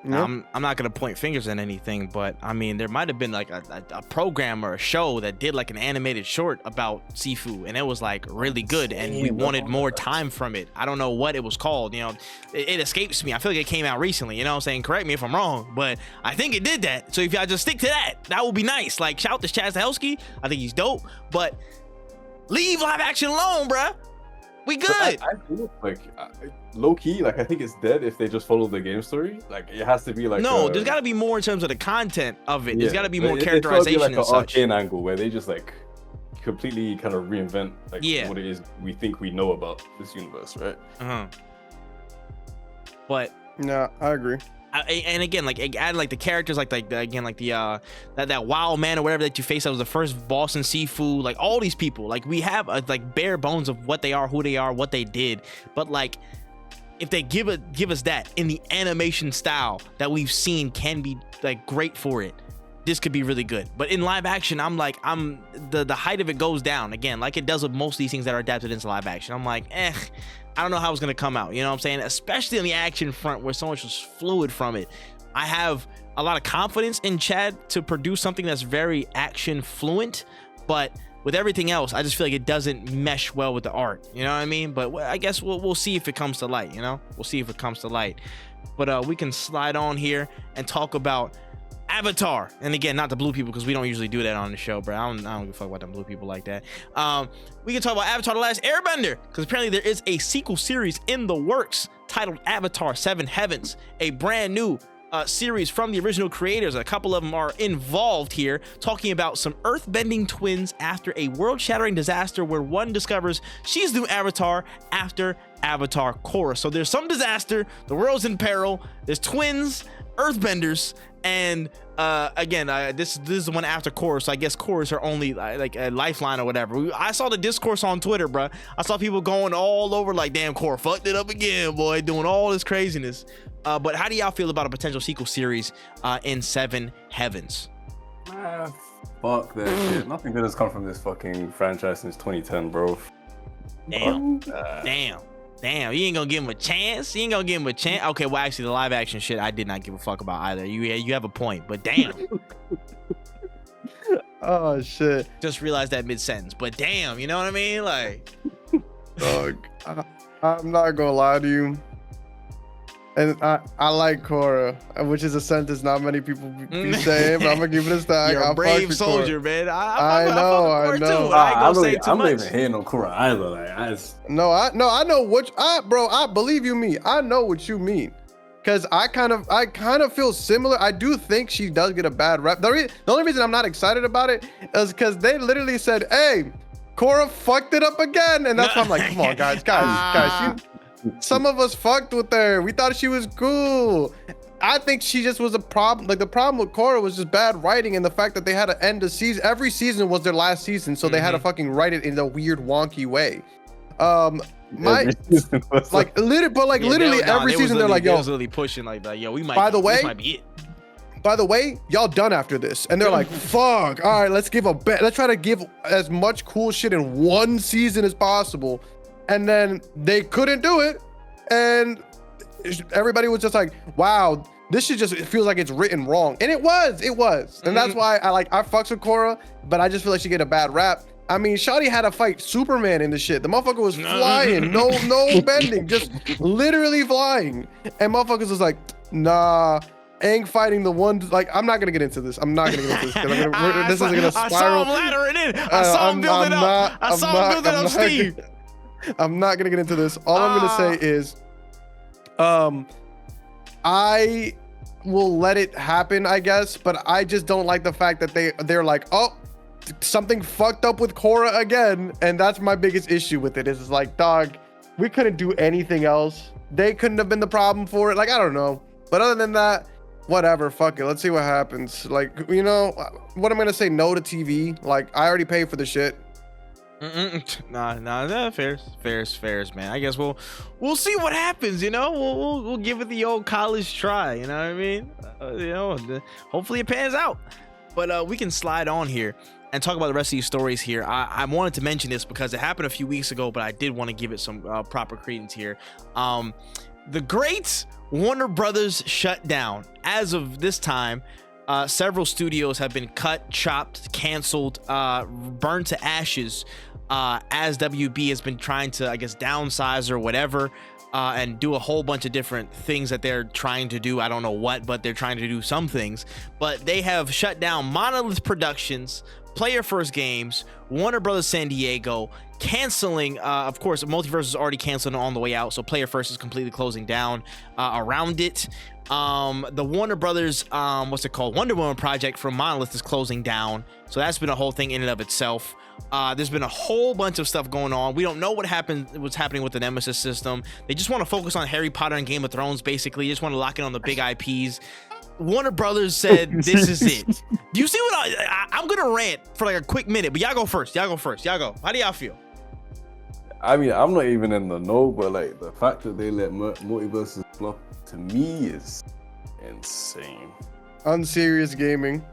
Yeah. I'm not gonna point fingers at anything, but I mean, there might have been like a program or a show that did like an animated short about SIFU, and it was like really good, and we wanted more time from it. I don't know what it was called, you know, it escapes me. I feel like it came out recently, you know what I'm saying? Correct me if I'm wrong, but I think it did that. So if y'all just stick to that would be nice. Like, shout to Chaz Stahelski, I think he's dope, but leave live action alone, bruh. We good. I feel like low key, like I think it's dead if they just follow the game story. Like it has to be like there's got to be more in terms of the content of it. There's got to be more characterization like and such. Arcane angle where they just like completely kind of reinvent like what it is we think we know about this universe, right? But no, I agree. And again, like add like the characters, like that wild man or whatever that you face. That was the first boss in SIFU. Like all these people, like we have like bare bones of what they are, who they are, what they did. But like, if they give us that in the animation style that we've seen, can be like great for it. This could be really good. But in live action, the height of it goes down again, like it does with most of these things that are adapted into live action. I'm like, I don't know how it's going to come out. You know what I'm saying? Especially on the action front where so much was fluid from it. I have a lot of confidence in Chad to produce something that's very action fluent, but with everything else, I just feel like it doesn't mesh well with the art. You know what I mean? But I guess we'll see if it comes to light, you know? We'll see if it comes to light. But we can slide on here and talk about Avatar. And again, not the blue people, because we don't usually do that on the show, bro. I don't give a fuck about them blue people like that. We can talk about Avatar: The Last Airbender, because apparently there is a sequel series in the works titled Avatar: Seven Heavens, a brand new series from the original creators. A couple of them are involved here, talking about some earth-bending twins after a world-shattering disaster where one discovers she's the new Avatar after Avatar Korra. So there's some disaster, the world's in peril, there's twins, earthbenders, and again, this is the one after Korra, so I guess Korra is her only like a lifeline or whatever. I saw the discourse on Twitter, bro. I saw people going all over like, damn, Korra fucked it up again, boy, doing all this craziness. But how do y'all feel about a potential sequel series in Seven Heavens? Fuck that shit. Nothing good has come from this fucking franchise since 2010, bro. Damn, you ain't gonna give him a chance? Okay, well, actually, the live action shit, I did not give a fuck about either. You have a point, but damn. Oh, shit. Just realized that mid-sentence, but damn, you know what I mean? Like, dog, I'm not gonna lie to you. And I like Korra, which is a sentence not many people be saying, but I'm gonna give it a stack. You're a brave soldier, man. I know. I'm not even hating on Korra either. Like, I know what, bro. I believe you mean. I know what you mean, because I kind of feel similar. I do think she does get a bad rep. The only reason I'm not excited about it is because they literally said, "Hey, Korra fucked it up again," and that's why I'm like, "Come on, guys, some of us fucked with her. We thought she was cool." I think she just was a problem. Like, the problem with Korra was just bad writing, and the fact that they had to end the season. Every season was their last season, so they had to fucking write it in a weird, wonky way. Literally every season they're like, "Yo," really pushing like that. Yo, we might. This might be it. By the way, y'all done after this, and they're like, "Fuck! All right, let's try to give as much cool shit in one season as possible." And then they couldn't do it, and everybody was just like, "Wow, this shit just, it feels like it's written wrong." And it was, and that's why I fucks with Korra, but I just feel like she get a bad rap. I mean, Shawty had to fight Superman in the shit. The motherfucker was flying, no bending, just literally flying, and motherfuckers was like, "Nah." Aang fighting the one, like, I'm not gonna get into this. This is gonna spiral. I saw him laddering in. I saw him building up. Steve. I'm not gonna get into this. All I'm gonna say is, I will let it happen, I guess, but I just don't like the fact that they're like, "Oh, something fucked up with Korra again," and that's my biggest issue with it. Is like, dog, we couldn't do anything else. They couldn't have been the problem for it. Like, I don't know, but other than that, whatever, fuck it. Let's see what happens. Like, you know, what I'm gonna say, no to TV. Like, I already paid for the shit. Nah, fairs, man. I guess we'll see what happens. You know, we'll give it the old college try. You know what I mean? Hopefully it pans out. But we can slide on here and talk about the rest of these stories here. I wanted to mention this because it happened a few weeks ago, but I did want to give it some proper credence here. The Great Warner Brothers Shutdown. As of this time, several studios have been cut, chopped, canceled, burned to ashes, as WB has been trying to, I guess, downsize or whatever, and do a whole bunch of different things that they're trying to do. I don't know what, but they're trying to do some things. But they have shut down Monolith Productions, Player First Games, Warner Brothers San Diego, canceling, of course, Multiverse is already canceled on the way out, so Player First is completely closing down around it. The Warner Brothers, Wonder Woman project from Monolith is closing down, so that's been a whole thing in and of itself. There's been a whole bunch of stuff going on. We don't know what's happening with the Nemesis system. They just want to focus on Harry Potter and Game of Thrones, basically. They just want to lock in on the big IPs. Warner Brothers said this is it. Do you see what I'm gonna rant for like a quick minute, but y'all go first. Y'all go. How do y'all feel? I mean, I'm not even in the know, but like the fact that they let multiverses flop to me is insane. Unserious gaming.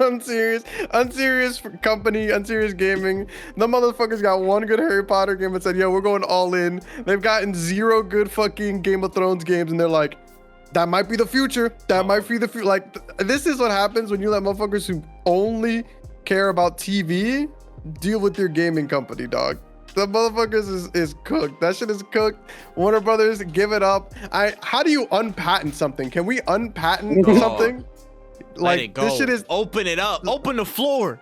unserious company, unserious gaming. The motherfuckers got one good Harry Potter game and said, yo, we're going all in. They've gotten 0 good fucking Game of Thrones games, and they're like, that might be the future. That might be the future. Like, this is what happens when you let motherfuckers who only care about TV deal with your gaming company, dog. The motherfuckers is cooked. That shit is cooked. Warner Brothers, give it up. How do you unpatent something? Can we unpatent something? Let it go. This shit is, open it up. Open the floor.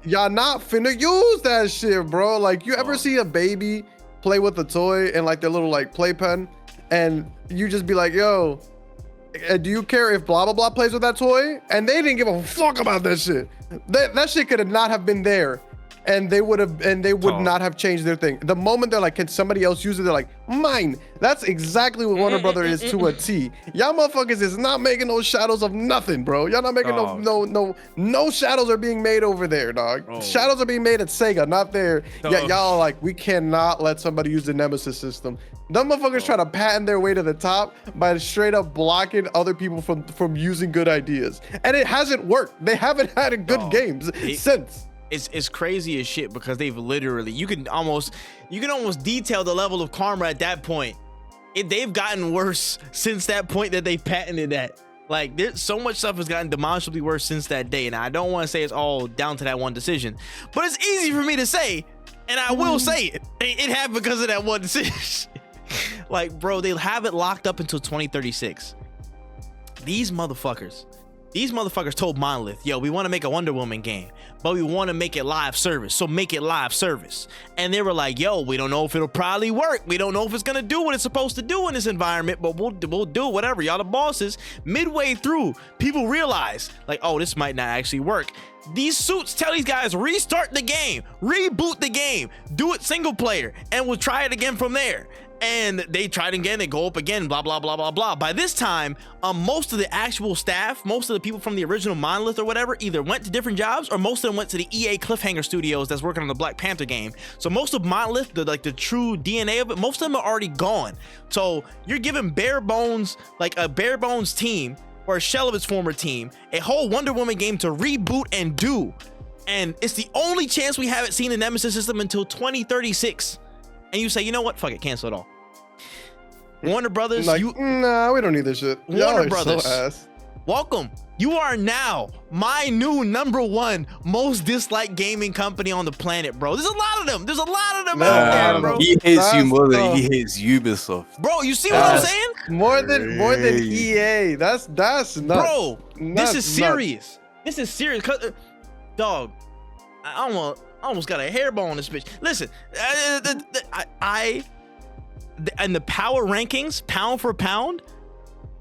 Y'all not finna use that shit, bro. Like, you ever see a baby play with a toy and like their little like playpen, and you just be like, yo, do you care if blah blah blah plays with that toy? And they didn't give a fuck about that shit. That shit could have not have been there, and they would not have changed their thing. The moment they're like, can somebody else use it? They're like, mine. That's exactly what Warner Brothers is to a T. Y'all motherfuckers is not making no shadows of nothing, bro. Y'all not making no shadows are being made over there, dog. Shadows are being made at Sega, not there. Yet y'all are like, we cannot let somebody use the Nemesis system. Them motherfuckers try to patent their way to the top by straight up blocking other people from using good ideas. And it hasn't worked. They haven't had good games since. It's crazy as shit because they've literally, you can almost detail the level of karma at that point. They've gotten worse since that point that they patented that. Like, there's so much stuff has gotten demonstrably worse since that day. And I don't want to say it's all down to that one decision, but it's easy for me to say, and I will say it. It happened because of that one decision. Like, bro, they'll have it locked up until 2036. These motherfuckers told Monolith, yo, we want to make a Wonder Woman game, but we want to make it live service, so make it live service. And they were like, yo, we don't know if it'll probably work. We don't know if it's gonna do what it's supposed to do in this environment, but we'll do whatever. Y'all the bosses. Midway through, people realize, like, oh, this might not actually work. These suits tell these guys, restart the game, reboot the game, do it single player, and we'll try it again from there. And they tried again, they go up again, blah, blah, blah, blah, blah. By this time, most of the actual staff, most of the people from the original Monolith or whatever, either went to different jobs or most of them went to the EA Cliffhanger Studios that's working on the Black Panther game. So most of Monolith, the true DNA of it, most of them are already gone. So you're giving bare bones, like a bare bones team or a shell of its former team, a whole Wonder Woman game to reboot and do. And it's the only chance we haven't seen the Nemesis system until 2036. And you say, you know what? Fuck it, cancel it all. Warner Brothers, like, nah, we don't need this shit. Warner Brothers, welcome. You are now my new #1 most disliked gaming company on the planet, bro. There's a lot of them. Out there, bro. He hates you more than he hates Ubisoft. Bro, you see what I'm saying? More than EA. That's nuts. Bro, this is serious. This is serious. Dog, I almost got a hair bone on this bitch. Listen, and the power rankings, pound for pound,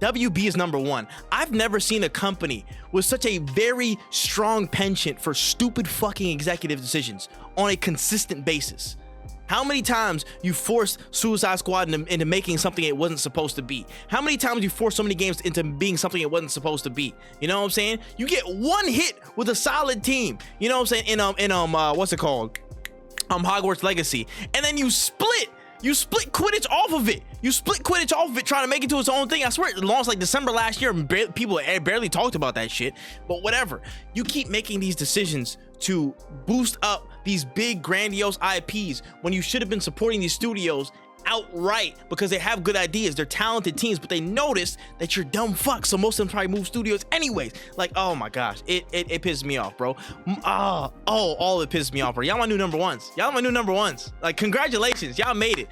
WB is #1. I've never seen a company with such a very strong penchant for stupid fucking executive decisions on a consistent basis. How many times you forced Suicide Squad into making something it wasn't supposed to be? How many times you forced so many games into being something it wasn't supposed to be? You know what I'm saying? You get one hit with a solid team. You know what I'm saying? In what's it called? Hogwarts Legacy, and then you split Quidditch off of it. You split Quidditch off of it, trying to make it to its own thing. I swear it launched like December last year, and people barely talked about that shit. But whatever. You keep making these decisions to boost up these big, grandiose IPs when you should have been supporting these studios outright because they have good ideas. They're talented teams, but they notice that you're dumb fucks. So most of them probably move studios anyways. Like, oh my gosh, it pisses me off, bro. All it pisses me off, bro. Y'all my new number ones. Like, congratulations, y'all made it.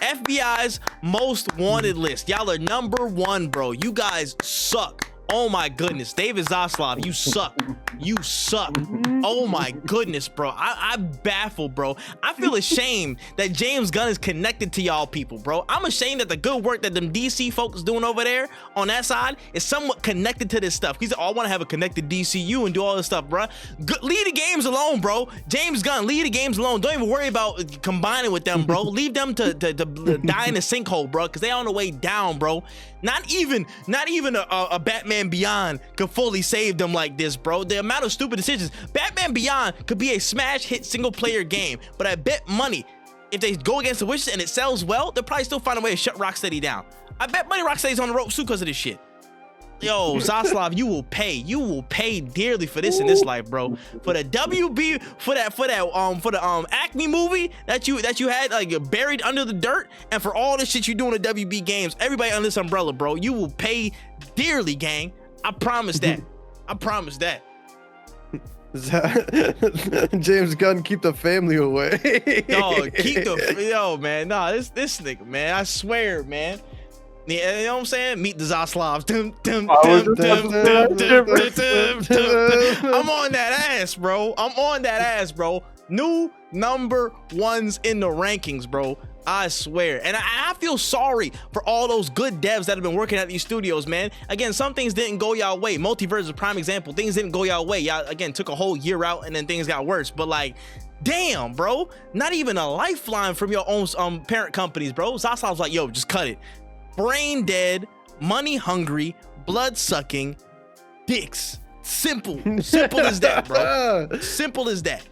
FBI's most wanted list. Y'all are number 1, bro. You guys suck. Oh my goodness, David Zaslav, you suck. You suck. Oh my goodness, bro. I'm baffled, bro. I feel ashamed that James Gunn is connected to y'all people, bro. I'm ashamed that the good work that them DC folks doing over there on that side is somewhat connected to this stuff. He's like, oh, I want to have a connected DCU and do all this stuff, bro. Leave the games alone, bro. James Gunn, leave the games alone. Don't even worry about combining with them, bro. Leave them to die in the sinkhole, bro, because they on the way down, bro. Not even a Batman Beyond could fully save them like this, bro. The amount of stupid decisions. Batman Beyond could be a smash hit single player game, but I bet money if they go against the wishes and it sells well, they'll probably still find a way to shut Rocksteady down. I bet money Rocksteady's on the ropes too because of this shit. Yo, Zaslav, you will pay dearly for this in this life, bro. For the WB, for the Acme movie that you had like buried under the dirt, and for all this shit you do in the WB games, everybody under this umbrella, bro, you will pay dearly, gang. I promise that. I promise that. James Gunn, keep the family away. Yo, man, nah, this nigga, man, I swear, man. Yeah, you know what I'm saying? Meet the Zaslavs. I'm on that ass, bro. New number 1s in the rankings, bro. I swear. And I feel sorry for all those good devs that have been working at these studios, man. Again, some things didn't go y'all way. Multiverse is a prime example. Things didn't go y'all way. Y'all, again, took a whole year out and then things got worse. But like, damn, bro. Not even a lifeline from your own parent companies, bro. Zaslav's like, yo, just cut it. Brain dead, money hungry, blood sucking, dicks. Simple as that, bro. Simple as that.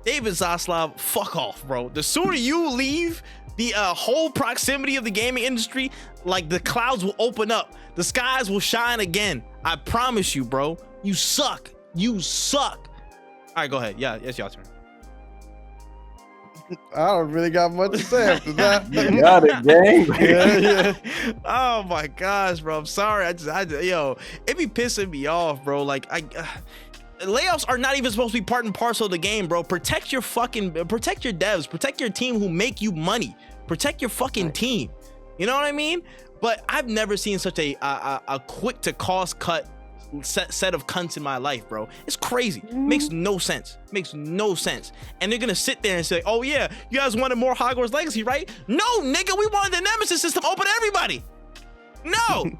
David Zaslav, fuck off, bro. The sooner you leave the whole proximity of the gaming industry, like the clouds will open up, the skies will shine again. I promise you, bro. You suck. You suck. All right, go ahead. Yeah, it's your turn. I don't really got much to say after that. You got it, gang. Yeah. Oh my gosh, bro. I'm sorry. Yo, it be pissing me off, bro. Like, layoffs are not even supposed to be part and parcel of the game, bro. Protect your devs, protect your team who make you money, protect your fucking team. You know what I mean? But I've never seen such a quick to cost cut set of cunts in my life, bro. It's crazy. Makes no sense. And they're gonna sit there and say, oh yeah, you guys wanted more Hogwarts Legacy, right? No, nigga, we wanted the Nemesis system open to everybody. No.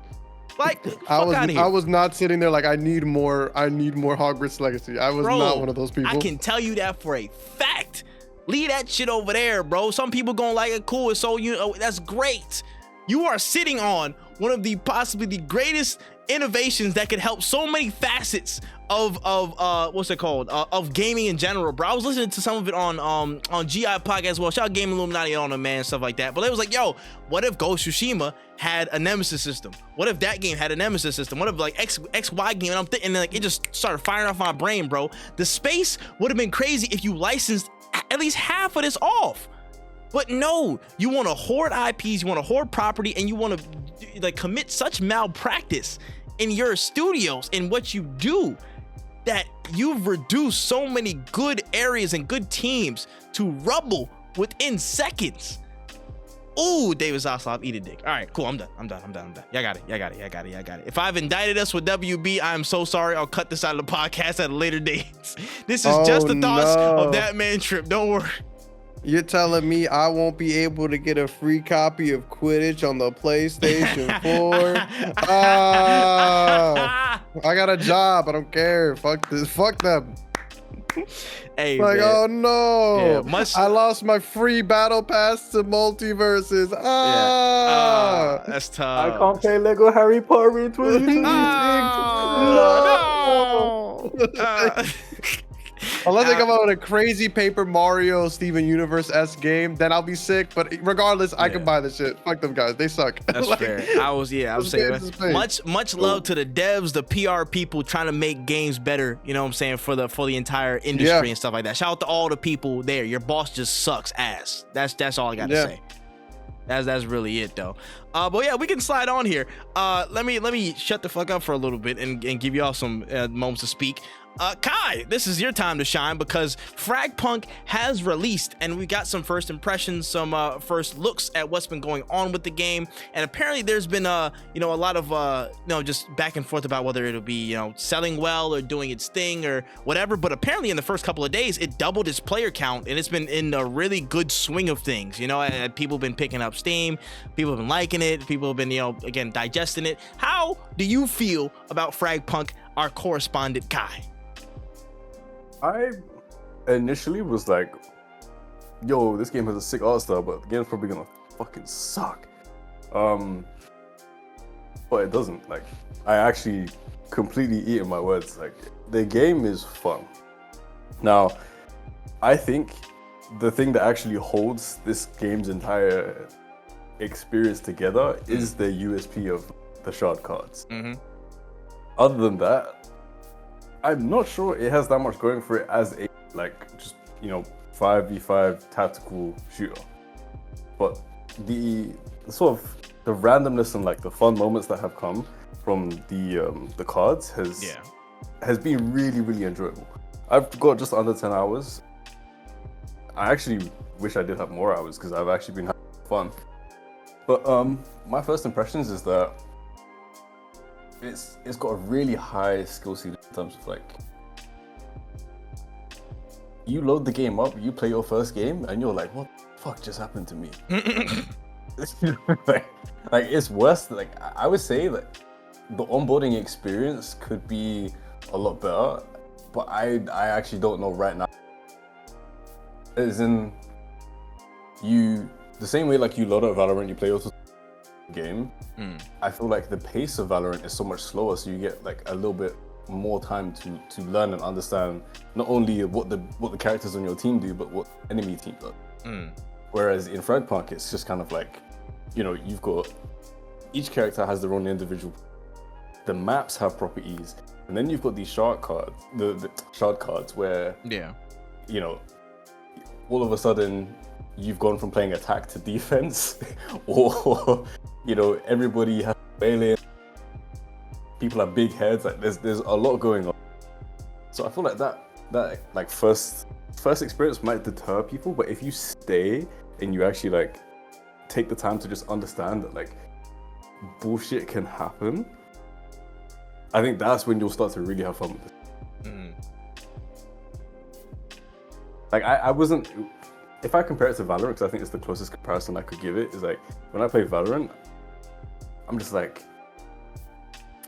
Like, I was not sitting there like I need more Hogwarts Legacy. I was not one of those people. I can tell you that for a fact. Leave that shit over there, bro. Some people gonna like it, cool. So that's great. You are sitting on one of the possibly the greatest innovations that could help so many facets of of gaming in general, bro. I was listening to some of it on GI podcast as well. Shout out Game Illuminati on them, man, stuff like that. But it was like, yo, what if Ghost Tsushima had a Nemesis system? What if that game had a Nemesis system? What if like XY game? And I'm thinking like it just started firing off my brain, bro. The space would have been crazy if you licensed at least half of this off. But no, you want to hoard IPs, you want to hoard property, and you want to like commit such malpractice in your studios and what you do that you've reduced so many good areas and good teams to rubble within seconds. Ooh, David Zaslav, eat a dick. All right, cool. I'm done. Y'all got it. If I've indicted us with WB, I'm so sorry. I'll cut this out of the podcast at a later date. This is just the thoughts of that man trip. Don't worry. You're telling me I won't be able to get a free copy of Quidditch on the PlayStation 4? I got a job. I don't care. Fuck this. Fuck them. Hey, like, man. oh no. Yeah, I lost my free battle pass to multiverses. That's tough. I can't play Lego Harry Potter in 2023. No. Unless they come out with a crazy Paper Mario Steven Universe-esque game, then I'll be sick. But regardless, I can buy the shit. Fuck them guys, they suck. That's fair. I was saying much love to the devs, the PR people trying to make games better. You know what I'm saying, for the entire industry and stuff like that. Shout out to all the people there. Your boss just sucks ass. That's all I got to say. That's really it though. But yeah, we can slide on here. Let me shut the fuck up for a little bit and give y'all some moments to speak. Kai, this is your time to shine because Fragpunk has released and we got some first impressions, some first looks at what's been going on with the game. And apparently there's been a lot of just back and forth about whether it'll be selling well or doing its thing or whatever. But apparently in the first couple of days it doubled its player count and it's been in a really good swing of things. People have been picking up steam, people have been liking it, people have been again digesting it. How do you feel about Fragpunk, our correspondent Kai? I initially was like, yo, this game has a sick art style, but the game's probably gonna fucking suck. But it doesn't. Like, I actually completely eat my words. Like, the game is fun. Now, I think the thing that actually holds this game's entire experience together is the USP of the shard cards. Other than that, I'm not sure it has that much going for it as a 5v5 tactical shooter. But the sort of the randomness and like the fun moments that have come from the cards has been really, really enjoyable. I've got just under 10 hours. I actually wish I did have more hours because I've actually been having fun. But my first impressions is that it's got a really high skill ceiling in terms of like, you load the game up, you play your first game, and you're like, what the fuck just happened to me? like it's worse. Like I would say that the onboarding experience could be a lot better, but I actually don't know right now. As in, the same way like you load up Valorant, you play your game. I feel like the pace of Valorant is so much slower, so you get like a little bit more time to learn and understand not only what the characters on your team do, but what enemy team does. Whereas in Fragpunk, it's just kind of like, you've got each character has their own individual. The maps have properties, and then you've got these shard cards, the shard cards where all of a sudden you've gone from playing attack to defense, or everybody has melee. People have big heads. Like there's a lot going on. So I feel like that like first experience might deter people, but if you stay and you actually like take the time to just understand that like bullshit can happen, I think that's when you'll start to really have fun with this. Like I wasn't. If I compare it to Valorant, because I think it's the closest comparison I could give it, is like when I play Valorant, I'm just like,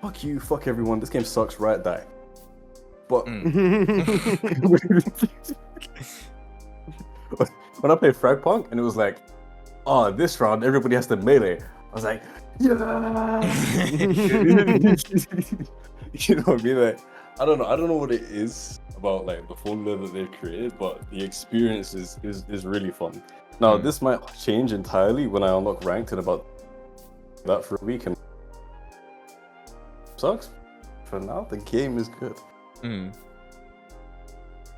fuck you, fuck everyone, this game sucks, right, die. But when I played Fragpunk and it was like, oh, this round everybody has to melee, I was like, yeah. You know what I mean? Like, I don't know what it is about like the formula that they've created, but the experience is really fun. Now this might change entirely when I unlock ranked in about that for a week, and sucks. For now, the game is good.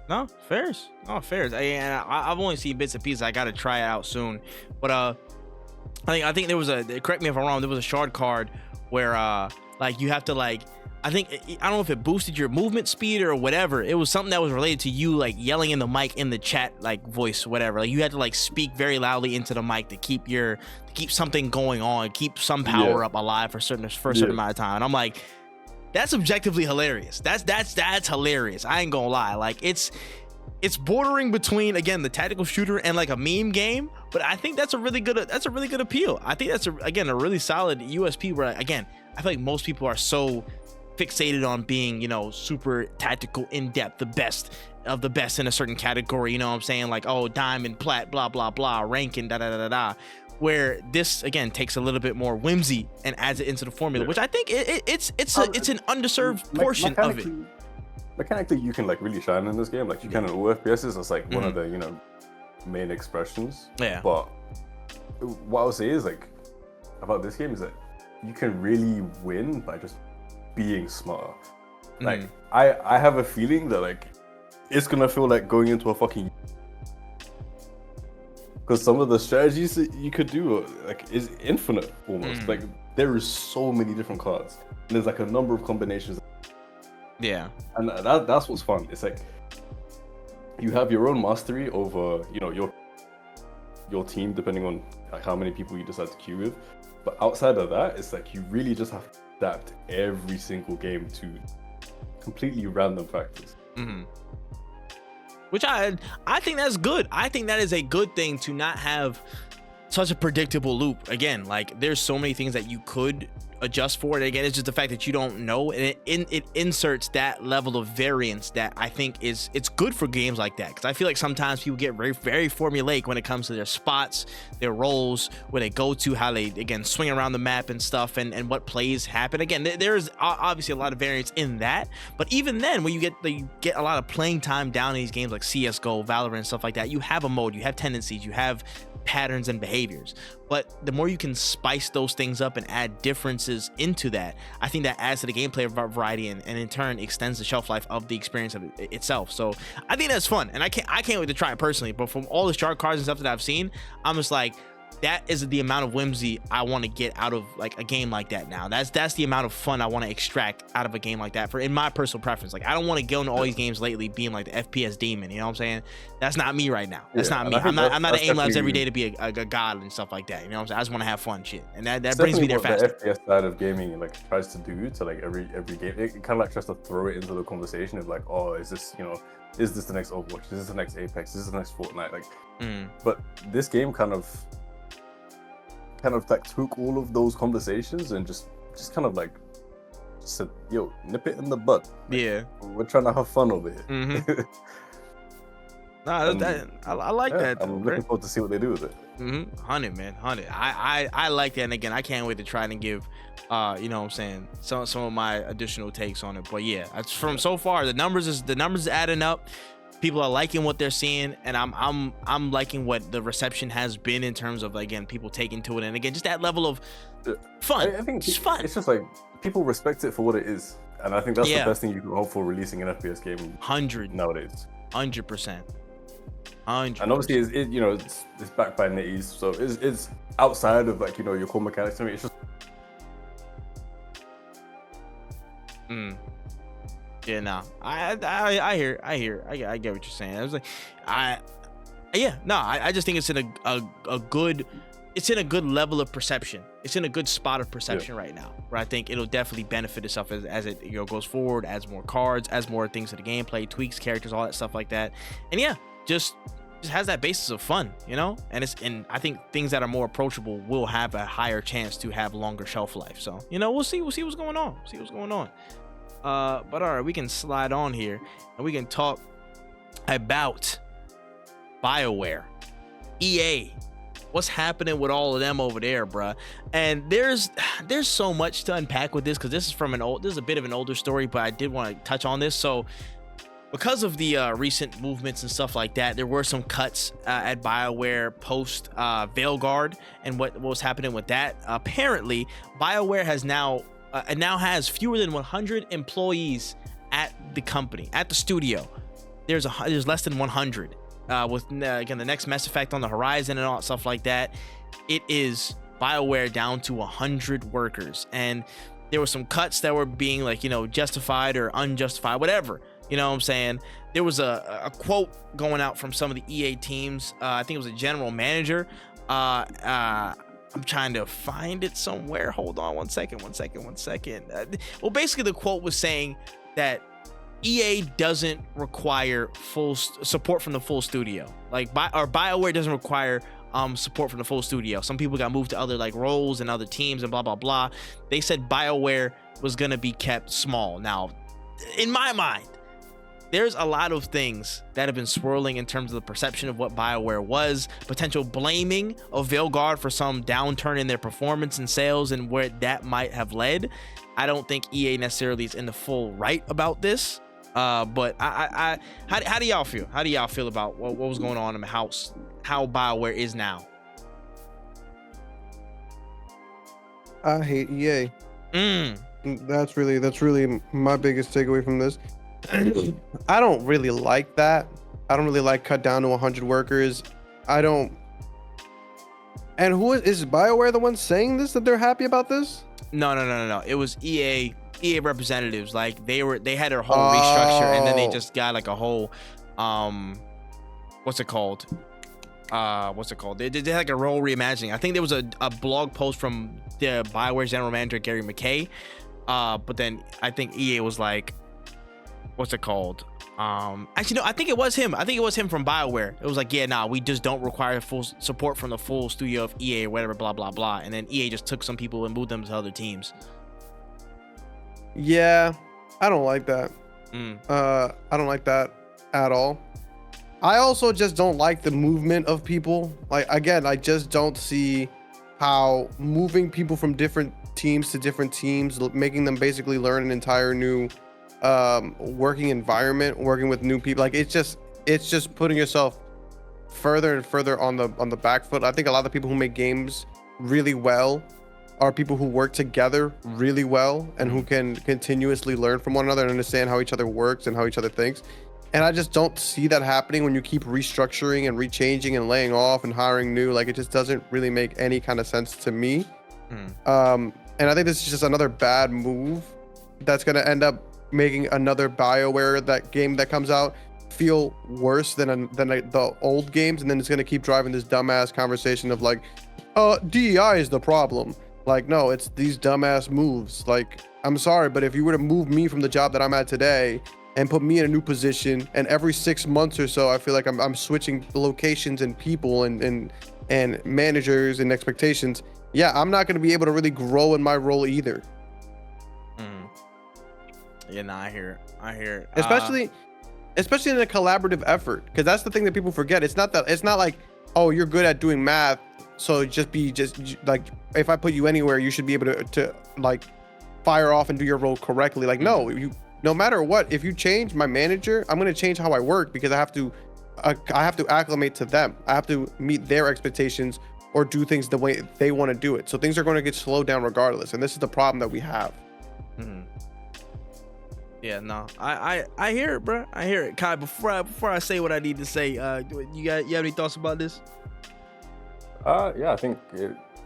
No, fairs. I've only seen bits and pieces. I gotta try it out soon. But I think there was correct me if I'm wrong, there was a shard card where like you have to like, I don't know if it boosted your movement speed or whatever. It was something that was related to you like yelling in the mic in the chat, like voice, whatever. Like you had to like speak very loudly into the mic to keep something going on, keep some power up alive for a certain amount of time. And I'm like, that's objectively hilarious. That's hilarious. I ain't gonna lie. Like it's bordering between, again, the tactical shooter and like a meme game, but I think that's a really good appeal. I think that's a really solid USP where, again, I feel like most people are so fixated on being, super tactical, in-depth, the best of the best in a certain category, you know what I'm saying? Like, oh, diamond, plat, blah, blah, blah, ranking, da-da-da-da-da. Where this, again, takes a little bit more whimsy and adds it into the formula, which I think it's an underserved portion of it. mechanically you can like really shine in this game. Like you can in all FPSs. It's like one of the main expressions. Yeah. But what I would say is like about this game is that you can really win by just being smarter. Like I have a feeling that like it's gonna feel like going into a fucking, because some of the strategies that you could do like is infinite almost. Like there is so many different cards and there's like a number of combinations. Yeah. And that's what's fun. It's like you have your own mastery over your team depending on like how many people you decide to queue with. But outside of that, it's like you really just have to adapt every single game to completely random factors. Which I think that's good. I think that is a good thing to not have such a predictable loop. Again, like there's so many things that you could adjust for. And again, it's just the fact that you don't know, and it inserts that level of variance that I think it's good for games like that. Because I feel like sometimes people get very, very formulaic when it comes to their spots, their roles, where they go to, how they again swing around the map and stuff, and what plays happen. Again, there's obviously a lot of variance in that, but even then, when you get a lot of playing time down in these games like CS:GO, Valorant, and stuff like that, you have a mode, you have tendencies, you have patterns and behaviors. But the more you can spice those things up and add differences into that, I think that adds to the gameplay variety and in turn extends the shelf life of the experience of it itself. So I think that's fun, and I can't wait to try it personally. But from all the chart cards and stuff that I've seen, I'm just like, that is the amount of whimsy I want to get out of like a game like that now. That's the amount of fun I want to extract out of a game like that, for in my personal preference. Like I don't want to go into all these games lately being like the FPS demon, you know what I'm saying? That's not me right now. That's not me. I'm not an aim labs every day to be a god and stuff like that, you know what I'm saying? I just want to have fun shit, and that brings me there faster. The FPS side of gaming like tries to do to like every game, it kind of like tries to throw it into the conversation of like, oh, is this the next Overwatch? Is this the next Apex? Is this the next Fortnite? Like but this game kind of like took all of those conversations and just kind of like said, yo, nip it in the bud. Like, yeah, we're trying to have fun over here. I like that. I'm looking forward to see what they do with it. 100, man, 100. I like that, and again, I can't wait to try and give you know what I'm saying, some of my additional takes on it. But yeah, from so far, the numbers is adding up. People are liking what they're seeing, and I'm liking what the reception has been in terms of, again, people taking to it, and again, just that level of fun. I think it's fun. It's just like people respect it for what it is, and I think that's the best thing you can hope for releasing an FPS game. 100 nowadays. 100%. And obviously, it's backed by NetEase, so it's outside of like your core mechanics. I mean, it's just. Yeah, no, I hear, I get what you're saying. I was like, I just think it's in a good, it's in a good level of perception. It's in a good spot of perception right now, where I think it'll definitely benefit itself as it goes forward, adds more cards, adds more things to the gameplay, tweaks characters, all that stuff like that, and just has that basis of fun, and I think things that are more approachable will have a higher chance to have longer shelf life. So we'll see what's going on. But all right, we can slide on here and we can talk about Bioware, EA. What's happening with all of them over there, bruh? And there's so much to unpack with this, because this is a bit of an older story, but I did want to touch on this. So because of the recent movements and stuff like that, there were some cuts at Bioware post Veilguard and what was happening with that. Apparently, Bioware has now has fewer than 100 employees at the company, at the studio. There's less than 100. With again the next Mass Effect on the horizon and all that stuff like that, it is Bioware down to 100 workers, and there were some cuts that were being justified or unjustified, whatever. You know what I'm saying? There was a quote going out from some of the EA teams. I think it was a general manager. I'm trying to find it somewhere. Hold on one second. Well, basically the quote was saying that EA doesn't require full support from the full studio. Bioware doesn't require support from the full studio. Some people got moved to other roles and other teams and blah, blah, blah. They said Bioware was going to be kept small. Now, in my mind, there's a lot of things that have been swirling in terms of the perception of what Bioware was, potential blaming of Veilguard for some downturn in their performance and sales and where that might have led. I don't think EA necessarily is in the full right about this. But how do y'all feel? How do y'all feel about what was going on in the house? How Bioware is now? I hate EA. That's really my biggest takeaway from this. I don't really like that. I don't really like cut down to 100 workers. I don't. And who is BioWare the one saying this, that they're happy about this? No. It was EA representatives. Like they had their whole restructure, and then they just got like a whole what's it called? They did like a role reimagining. I think there was a blog post from the BioWare general manager Gary McKay, but then I think EA was like, what's it called? Actually, no, I think it was him. I think it was him from BioWare. It was like, yeah, nah, we just don't require full support from the full studio of EA or whatever, blah blah blah. And then EA just took some people and moved them to other teams. Yeah, I don't like that. I don't like that at all. I also just don't like the movement of people. Like, again, I just don't see how moving people from different teams to different teams, making them basically learn an entire new working environment, working with new people, like it's just putting yourself further and further on the back foot. I think a lot of people who make games really well are people who work together really well and who can continuously learn from one another and understand how each other works and how each other thinks. And I just don't see that happening when you keep restructuring and rechanging and laying off and hiring new. Like, it just doesn't really make any kind of sense to me. And I think this is just another bad move that's going to end up making another BioWare that game that comes out feel worse than the old games. And then it's going to keep driving this dumbass conversation of like, DEI is the problem. Like, no, it's these dumbass moves. Like, I'm sorry, but if you were to move me from the job that I'm at today and put me in a new position, and every 6 months or so, I feel like I'm switching locations and people and managers and expectations. Yeah, I'm not going to be able to really grow in my role either. Yeah, no, I hear it. Especially in a collaborative effort, because that's the thing that people forget. It's not like, oh, you're good at doing math, so just like, if I put you anywhere, you should be able to like fire off and do your role correctly. Like, no matter what, if you change my manager, I'm going to change how I work, because I have to acclimate to them. I have to meet their expectations or do things the way they want to do it. So things are going to get slowed down regardless. And this is the problem that we have. Yeah, no, I hear it, bro. I hear it. Kai, before I say what I need to say, you have any thoughts about this? Yeah, I think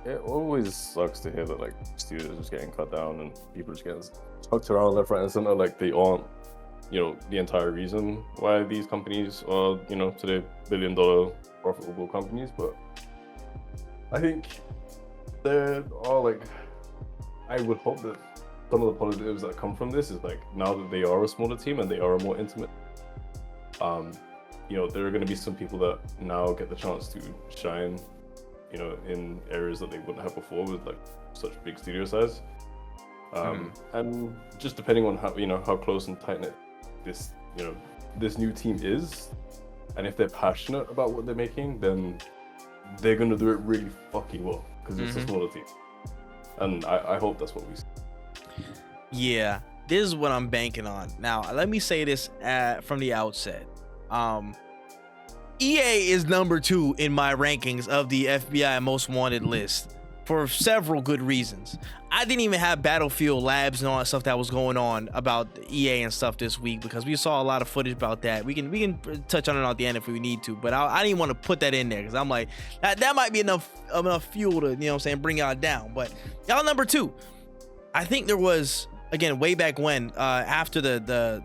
it always sucks to hear that like studios just getting cut down and people just getting chucked around left, right, and center. Like, they aren't, the entire reason why these companies are, today billion-dollar profitable companies. But I think there are like, I would hope that some of the positives that come from this is like, now that they are a smaller team and they are more intimate, there are going to be some people that now get the chance to shine, in areas that they wouldn't have before with like such big studio size. And just depending on how close and tight knit this new team is, and if they're passionate about what they're making, then they're going to do it really fucking well, because it's a smaller team. And I hope that's what we see. Yeah, this is what I'm banking on. Now, let me say this from the outset. EA is number 2 in my rankings of the FBI Most Wanted list for several good reasons. I didn't even have Battlefield Labs and all that stuff that was going on about EA and stuff this week, because we saw a lot of footage about that. We can touch on it at the end if we need to, but I didn't want to put that in there, because I'm like, that might be enough fuel to, bring y'all down. But y'all number 2. I think there was, again, way back when, after the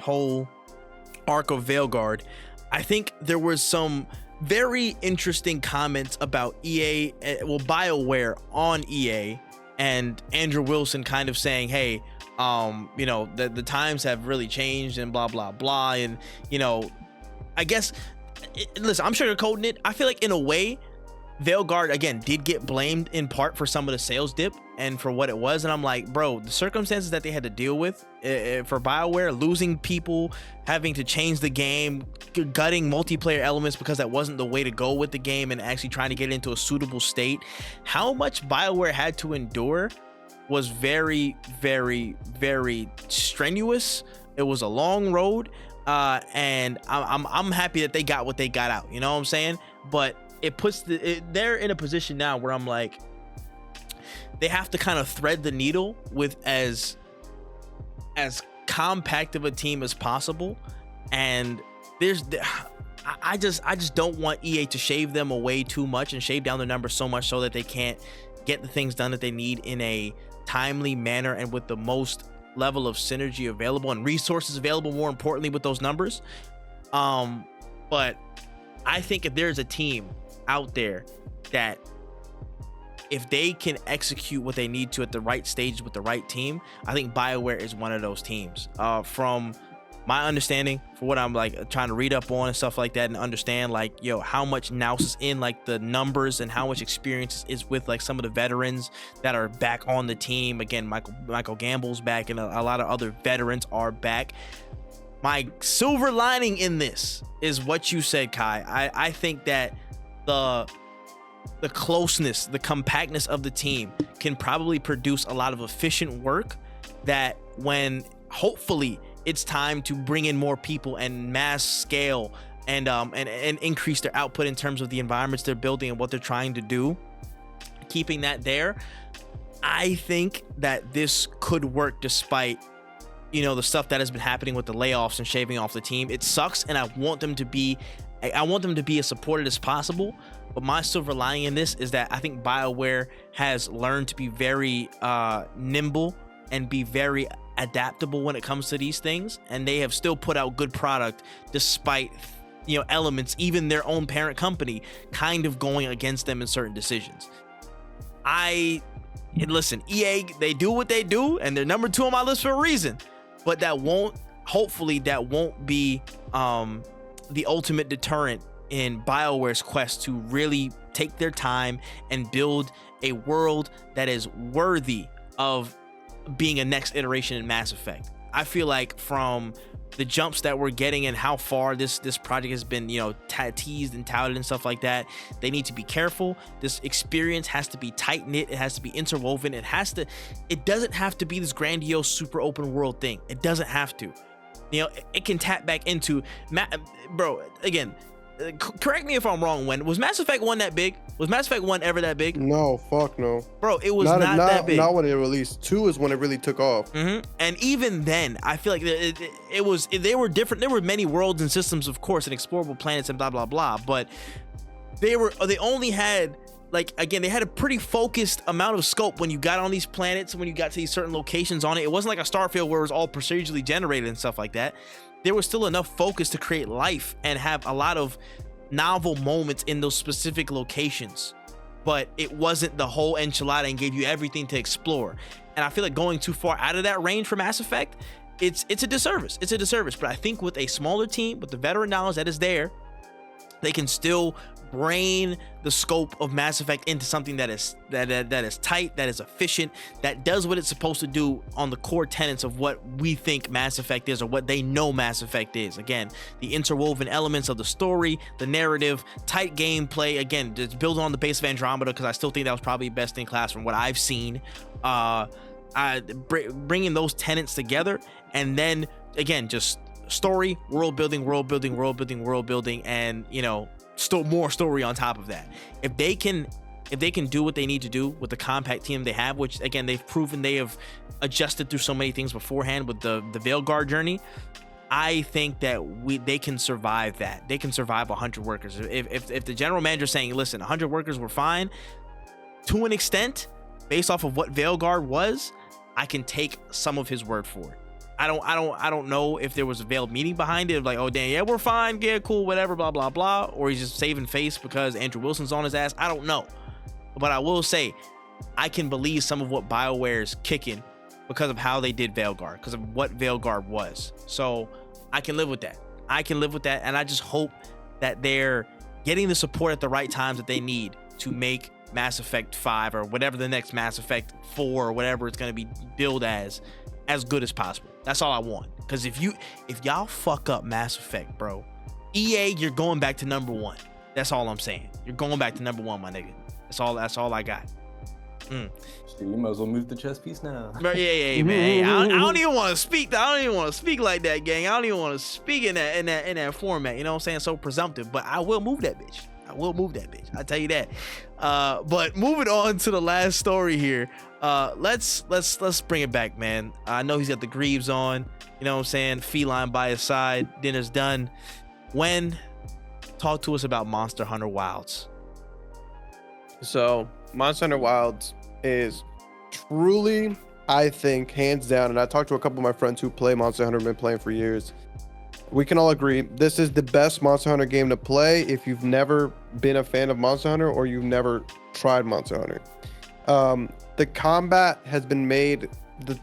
whole arc of Veilguard, I think there was some very interesting comments about EA, BioWare on EA, and Andrew Wilson kind of saying, hey, the times have really changed and blah, blah, blah. And, I guess, listen, I'm sugarcoating it. I feel like in a way, Veilguard, again, did get blamed in part for some of the sales dip and for what it was. And I'm like, bro, the circumstances that they had to deal with for BioWare, losing people, having to change the game, gutting multiplayer elements because that wasn't the way to go with the game, and actually trying to get it into a suitable state, how much BioWare had to endure was very, very, very strenuous. It was a long road, and I'm happy that they got what they got out. You know what I'm saying? But it puts they're in a position now where I'm like, they have to kind of thread the needle with as compact of a team as possible. And I just don't want EA to shave them away too much and shave down the numbers so much so that they can't get the things done that they need in a timely manner and with the most level of synergy available and resources available, more importantly, with those numbers. But I think if there's a team out there that, if they can execute what they need to at the right stage with the right team, I think BioWare is one of those teams. From my understanding, for what I'm like trying to read up on and stuff like that, and understand like, how much nous is in like the numbers and how much experience is with like some of the veterans that are back on the team. Again, Michael Gamble's back, and a lot of other veterans are back. My silver lining in this is what you said, Kai. I think that the closeness, the compactness of the team can probably produce a lot of efficient work that when hopefully it's time to bring in more people and mass scale and increase their output in terms of the environments they're building and what they're trying to do, keeping that there, I think that this could work despite the stuff that has been happening with the layoffs and shaving off the team. It sucks, and I want them to be as supported as possible. But my silver lining in this is that I think BioWare has learned to be very nimble and be very adaptable when it comes to these things, and they have still put out good product despite elements, even their own parent company, kind of going against them in certain decisions. Listen, EA, they do what they do, and they're number 2 on my list for a reason. But hopefully that won't be the ultimate deterrent in BioWare's quest to really take their time and build a world that is worthy of being a next iteration in Mass Effect. I feel like from the jumps that we're getting and how far this project has been, teased and touted and stuff like that, they need to be careful. This experience has to be tight knit. It has to be interwoven. It doesn't have to be this grandiose, super open world thing. It doesn't have to. It can tap back into, bro. Again, correct me if I'm wrong. When was Mass Effect 1 that big? Was Mass Effect 1 ever that big? No, fuck no. Bro, it was not that big. Not when it released. 2 is when it really took off. And even then, I feel like they were different. There were many worlds and systems, of course, and explorable planets and blah blah blah. But they only had, like, again, they had a pretty focused amount of scope when you got on these planets, when you got to these certain locations on it. It wasn't like a Starfield where it was all procedurally generated and stuff like that. There was still enough focus to create life and have a lot of novel moments in those specific locations, but it wasn't the whole enchilada and gave you everything to explore. And I feel like going too far out of that range for Mass Effect, it's a disservice. It's a disservice. But I think with a smaller team, with the veteran knowledge that is there, they can still brain the scope of Mass Effect into something that is tight, that is efficient, that does what it's supposed to do on the core tenets of what we think Mass Effect is, or what they know Mass Effect is. Again, the interwoven elements of the story, the narrative, tight gameplay. Again, just building on the base of Andromeda, because I still think that was probably best in class from what I've seen. Bringing those tenets together, and then again, just story, world building, and more story on top of that. If they can do what they need to do with the compact team they have, which again, they've proven they have adjusted through so many things beforehand with the Veilguard journey, I think that they can survive that. They can survive 100 workers. If the general manager is saying, listen, 100 workers were fine, to an extent, based off of what Veilguard was, I can take some of his word for it. I don't know if there was a veiled meaning behind it, like, oh damn, yeah, we're fine, yeah, cool, whatever, blah blah blah, or he's just saving face because Andrew Wilson's on his ass. I don't know, but I will say I can believe some of what BioWare's kicking because of how they did Veilguard, because of what Veilguard was. So I can live with that. And I just hope that they're getting the support at the right times that they need to make Mass Effect 5 or whatever the next Mass Effect 4 or whatever it's going to be billed as good as possible. That's all I want. Because if y'all fuck up Mass Effect, bro, EA, you're going back to number 1. That's all I'm saying. You're going back to number 1, my nigga. That's all I got. You might as well move the chess piece now. Yeah, man. I don't even want to speak. I don't even want to speak like that, gang. I don't even want to speak in that format. You know what I'm saying? So presumptive, but I will move that bitch. I tell you that. But moving on to the last story here. Let's bring it back, man. I know he's got the greaves on. You know what I'm saying? Feline by his side. Dinner's done. Talk to us about Monster Hunter Wilds. So Monster Hunter Wilds is truly, I think, hands down, and I talked to a couple of my friends who play Monster Hunter, been playing for years. We can all agree this is the best Monster Hunter game to play if you've never been a fan of Monster Hunter or you've never tried Monster Hunter. The combat has been made.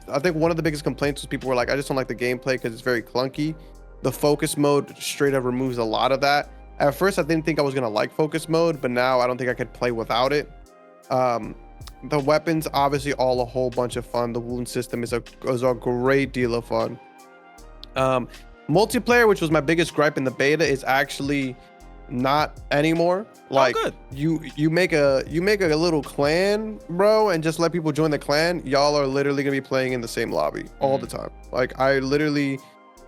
I think one of the biggest complaints was people were like, I just don't like the gameplay because it's very clunky. The focus mode straight up removes a lot of that. At first, I didn't think I was gonna like focus mode, but now I don't think I could play without it. The weapons, obviously, all a whole bunch of fun. The wound system is a great deal of fun. Multiplayer, which was my biggest gripe in the beta, is actually not anymore. Like, good. You make a little clan, bro, and just let people join the clan. Y'all are literally gonna be playing in the same lobby all the time. Like, I literally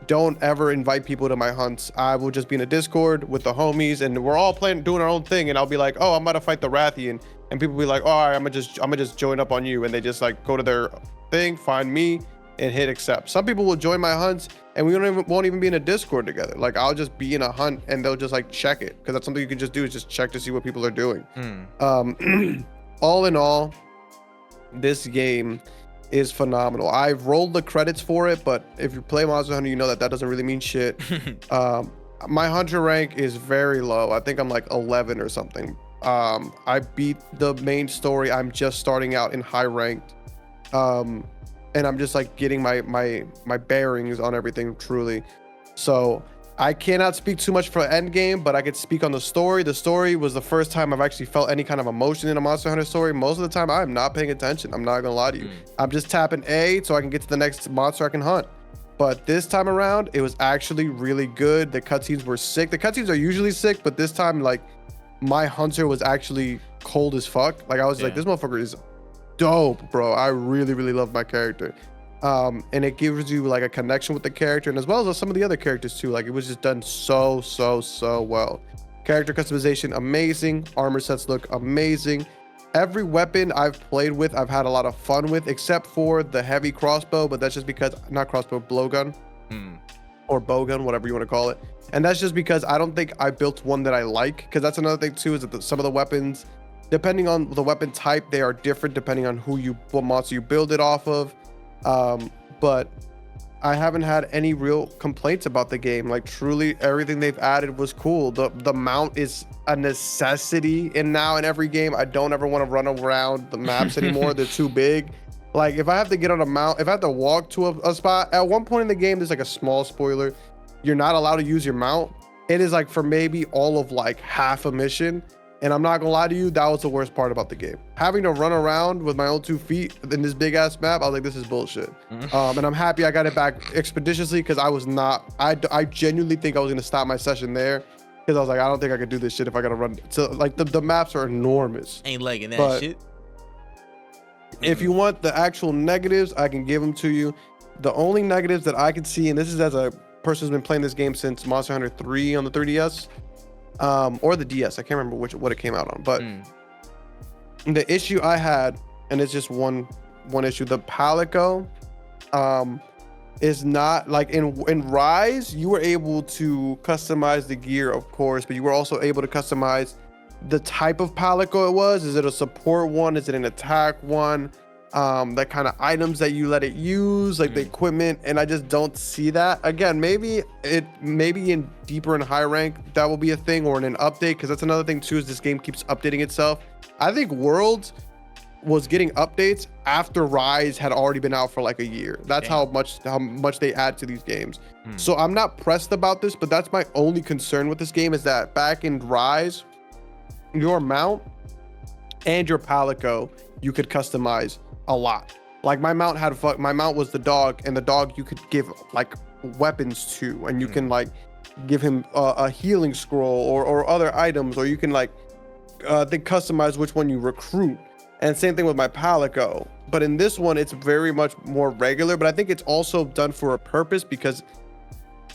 don't ever invite people to my hunts. I will just be in a Discord with the homies, and we're all doing our own thing. And I'll be like, oh, I'm about to fight the Rathian, and people will be like, oh, all right, I'm gonna just join up on you, and they just like go to their thing, find me, and hit accept. Some people will join my hunts, and we won't even be in a Discord together. Like, I'll just be in a hunt, and they'll just like check it, because that's something you can just do, is just check to see what people are doing. All in all, this game is phenomenal. I've rolled the credits for it, but if you play Monster Hunter, you know that doesn't really mean shit. My hunter rank is very low. I think I'm like 11 or something. I beat the main story. I'm just starting out in high ranked, and I'm just like getting my bearings on everything, truly. So I cannot speak too much for end game, but I could speak on the story. The story was the first time I've actually felt any kind of emotion in a Monster Hunter story. Most of the time, I'm not paying attention. I'm not gonna lie to you. I'm just tapping A so I can get to the next monster I can hunt. But this time around, it was actually really good. The cutscenes were sick. The cutscenes are usually sick, but this time, like, my hunter was actually cold as fuck. Like, I was like, this motherfucker is dope, bro. I really, really love my character. And it gives you like a connection with the character, and as well as some of the other characters too. Like, it was just done so well. Character customization amazing. Armor sets look amazing. Every weapon I've played with, I've had a lot of fun with, except for the heavy crossbow, but that's just because, not crossbow, blowgun or bowgun, whatever you want to call it. And that's just because I don't think I built one that I like, because that's another thing too, is that some of the weapons, depending on the weapon type, they are different depending on what monster you build it off of. But I haven't had any real complaints about the game. Like, truly, everything they've added was cool. The mount is a necessity in every game. I don't ever want to run around the maps anymore. They're too big. Like, if I have to get on a mount, if I have to walk to a spot, at one point in the game, there's like a small spoiler. You're not allowed to use your mount. It is like for maybe all of like half a mission. And I'm not gonna lie to you, that was the worst part about the game. Having to run around with my own 2 feet in this big ass map, I was like, this is bullshit. And I'm happy I got it back expeditiously, because I was not, I genuinely think I was gonna stop my session there, because I was like, I don't think I could do this shit if I gotta run. So like the maps are enormous. Ain't legging that shit. If you want the actual negatives, I can give them to you. The only negatives that I can see, and this is as a person who's been playing this game since Monster Hunter 3 on the 3DS, or the DS, I can't remember what it came out on, but the issue I had, and it's just one issue, the Palico is not like in Rise. You were able to customize the gear, of course, but you were also able to customize the type of Palico it was. Is it a support one? Is it an attack one? That kind of items that you let it use, like the equipment, and I just don't see that. Again, maybe in deeper and high rank that will be a thing, or in an update, because that's another thing too, is this game keeps updating itself. I think Worlds was getting updates after Rise had already been out for like a year. That's how much they add to these games. So I'm not pressed about this, but that's my only concern with this game, is that back in Rise, your mount and your Palico you could customize a lot. Like, my mount was the dog, and the dog you could give like weapons to, and you can like give him a healing scroll or other items, or you can like customize which one you recruit. And same thing with my Palico. But in this one, it's very much more regular. But I think it's also done for a purpose because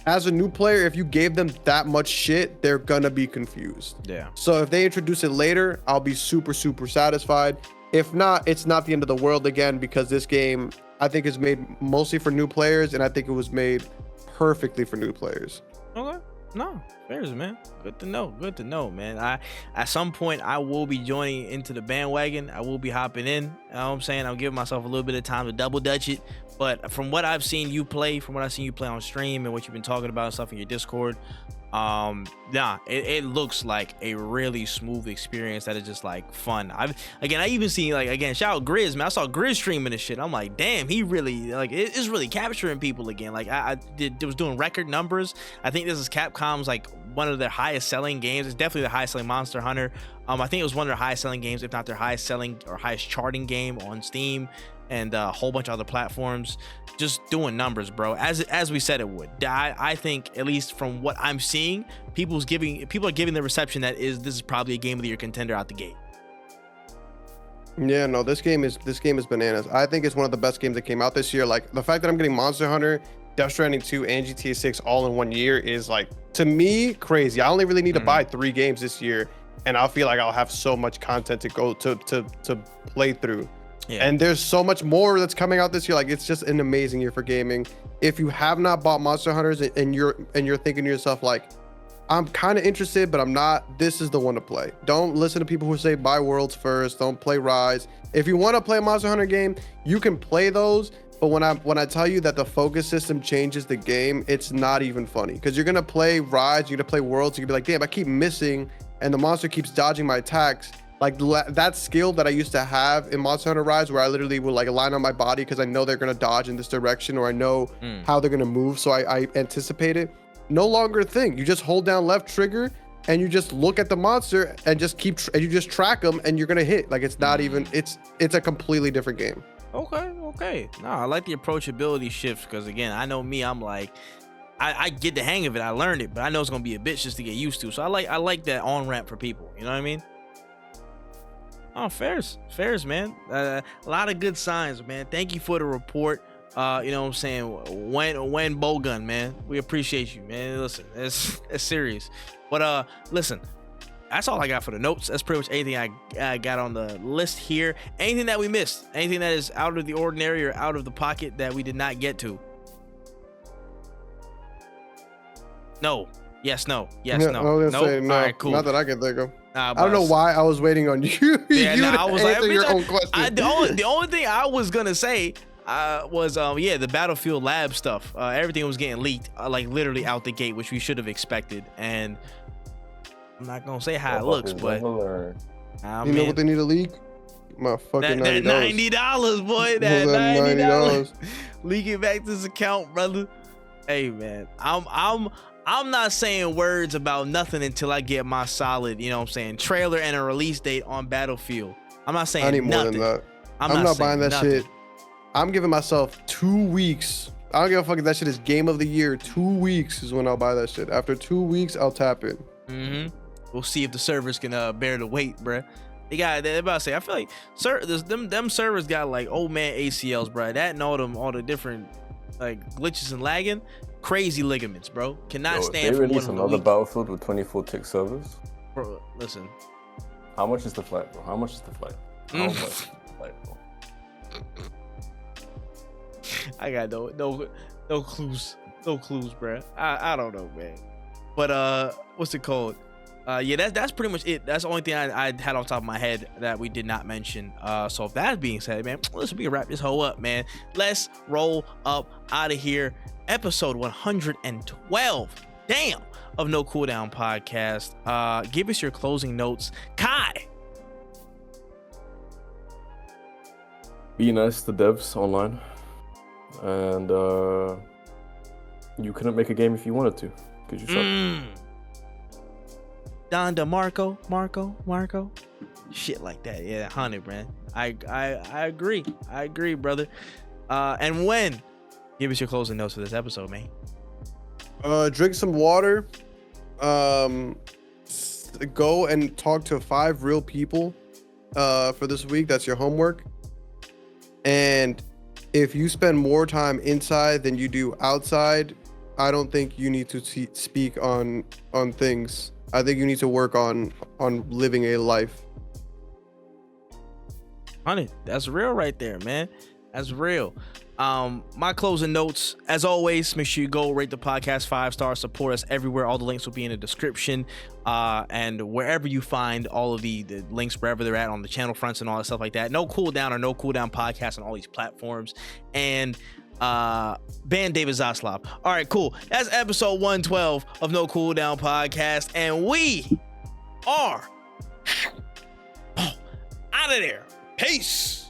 as a new player, if you gave them that much shit, they're gonna be confused. Yeah. So if they introduce it later, I'll be super, super satisfied. If not, it's not the end of the world again, because this game, I think, is made mostly for new players, and I think it was made perfectly for new players. Okay. No, fairs, man. Good to know. Good to know, man. At some point I will be joining into the bandwagon. I will be hopping in. You know what I'm saying? I'll give myself a little bit of time to double dutch it. But from what I've seen you play, on stream and what you've been talking about and stuff in your Discord, it looks like a really smooth experience that is just like fun. I even seen shout out Grizz, man. I saw Grizz streaming this shit. I'm like, damn, he really it's really capturing people again. Like I was doing record numbers. I think this is Capcom's like one of their highest selling games. It's definitely the highest selling Monster Hunter. I think it was one of their highest selling games, if not their highest selling or highest charting game on Steam and a whole bunch of other platforms. Just doing numbers, bro, as we said it would. I think, at least from what I'm seeing, people are giving the reception that this is probably a game of the year contender out the gate. Yeah, no, this game is bananas. I think it's one of the best games that came out this year. Like the fact that I'm getting Monster Hunter, Death Stranding 2, and GTA 6 all in 1 year is, like, to me, crazy. I only really need to buy 3 games this year, and I'll feel like I'll have so much content to go to play through. Yeah. And there's so much more that's coming out this year. Like, it's just an amazing year for gaming. If you have not bought Monster Hunters and you're thinking to yourself, like, I'm kind of interested, but I'm not, this is the one to play. Don't listen to people who say buy Worlds first. Don't play Rise. If you want to play a Monster Hunter game, you can play those. But when I tell you that the focus system changes the game, it's not even funny. Because you're going to play Rise, you're going to play Worlds, you're going to be like, damn, I keep missing, and the monster keeps dodging my attacks. Like, that skill that I used to have in Monster Hunter Rise, where I literally would like align on my body because I know they're going to dodge in this direction, or I know how they're going to move, so I anticipate it. No longer a thing. You just hold down left trigger and you just look at the monster and just you just track them and you're going to hit. Like, it's not even, it's a completely different game. Okay. No, I like the approachability shifts, because again, I know me, I'm like, I get the hang of it. I learned it, but I know it's going to be a bitch just to get used to. So I like that on ramp for people. You know what I mean? Oh, fairs, man. A lot of good signs, man. Thank you for the report. You know what I'm saying? When Bowgun, man. We appreciate you, man. Listen, it's serious. But listen, that's all I got for the notes. That's pretty much anything I got on the list here. Anything that we missed? Anything that is out of the ordinary or out of the pocket that we did not get to? No. Yes, no. Yes, no. I was gonna say no. All right, cool. Not that I can think of. I don't know why I was waiting on you. I was answer like, your own question. The only thing I was gonna say was the Battlefield Lab stuff. Everything was getting leaked, like literally out the gate, which we should have expected. And I'm not gonna say how it looks, but you know what they need to leak? My fucking $90, boy. That $90. Leak it back to this account, brother. Hey, man, I'm not saying words about nothing until I get my solid, you know what I'm saying, trailer and a release date on Battlefield. I'm not saying I need nothing. more than that. I'm not buying that shit. I'm giving myself 2 weeks. I don't give a fuck if that shit is game of the year. 2 weeks is when I'll buy that shit. After 2 weeks, I'll tap in. We'll see if the servers can bear the weight, bruh. They're about to say, I feel like them servers got like old man ACLs, bruh. That and all the different like glitches and lagging. Crazy ligaments, bro. Cannot stand for more than a week. Battlefield with 24 tick servers. Bro, listen. How much is the flight, bro? How much is the flight? How much is the flight, bro? I got no clues. No clues, bro. I don't know, man. But what's it called? Yeah, that's pretty much it. That's the only thing I had off the top of my head that we did not mention. So if that being said, man, listen, we can wrap this hoe up, man. Let's roll up out of here. Episode 112, damn, of No Cooldown Podcast. Give us your closing notes, Kai. Be nice to devs online, and you couldn't make a game if you wanted to because you suck. Don DeMarco, shit like that. Yeah, 100, man. I agree, brother. And when? Give us your closing notes for this episode, man. Drink some water. Go and talk to 5 real people for this week. That's your homework. And if you spend more time inside than you do outside, I don't think you need to speak on things. I think you need to work on living a life. Honey, that's real right there, man. That's real. My closing notes, as always, make sure you go rate the podcast 5 stars, support us everywhere. All the links will be in the description, and wherever you find all of the links, wherever they're at on the channel fronts and all that stuff like that. No Cooldown or No Cooldown podcast on all these platforms, and ban David Zaslav. All right, cool. That's episode 112 of No Cooldown podcast, and we are out of there. Peace.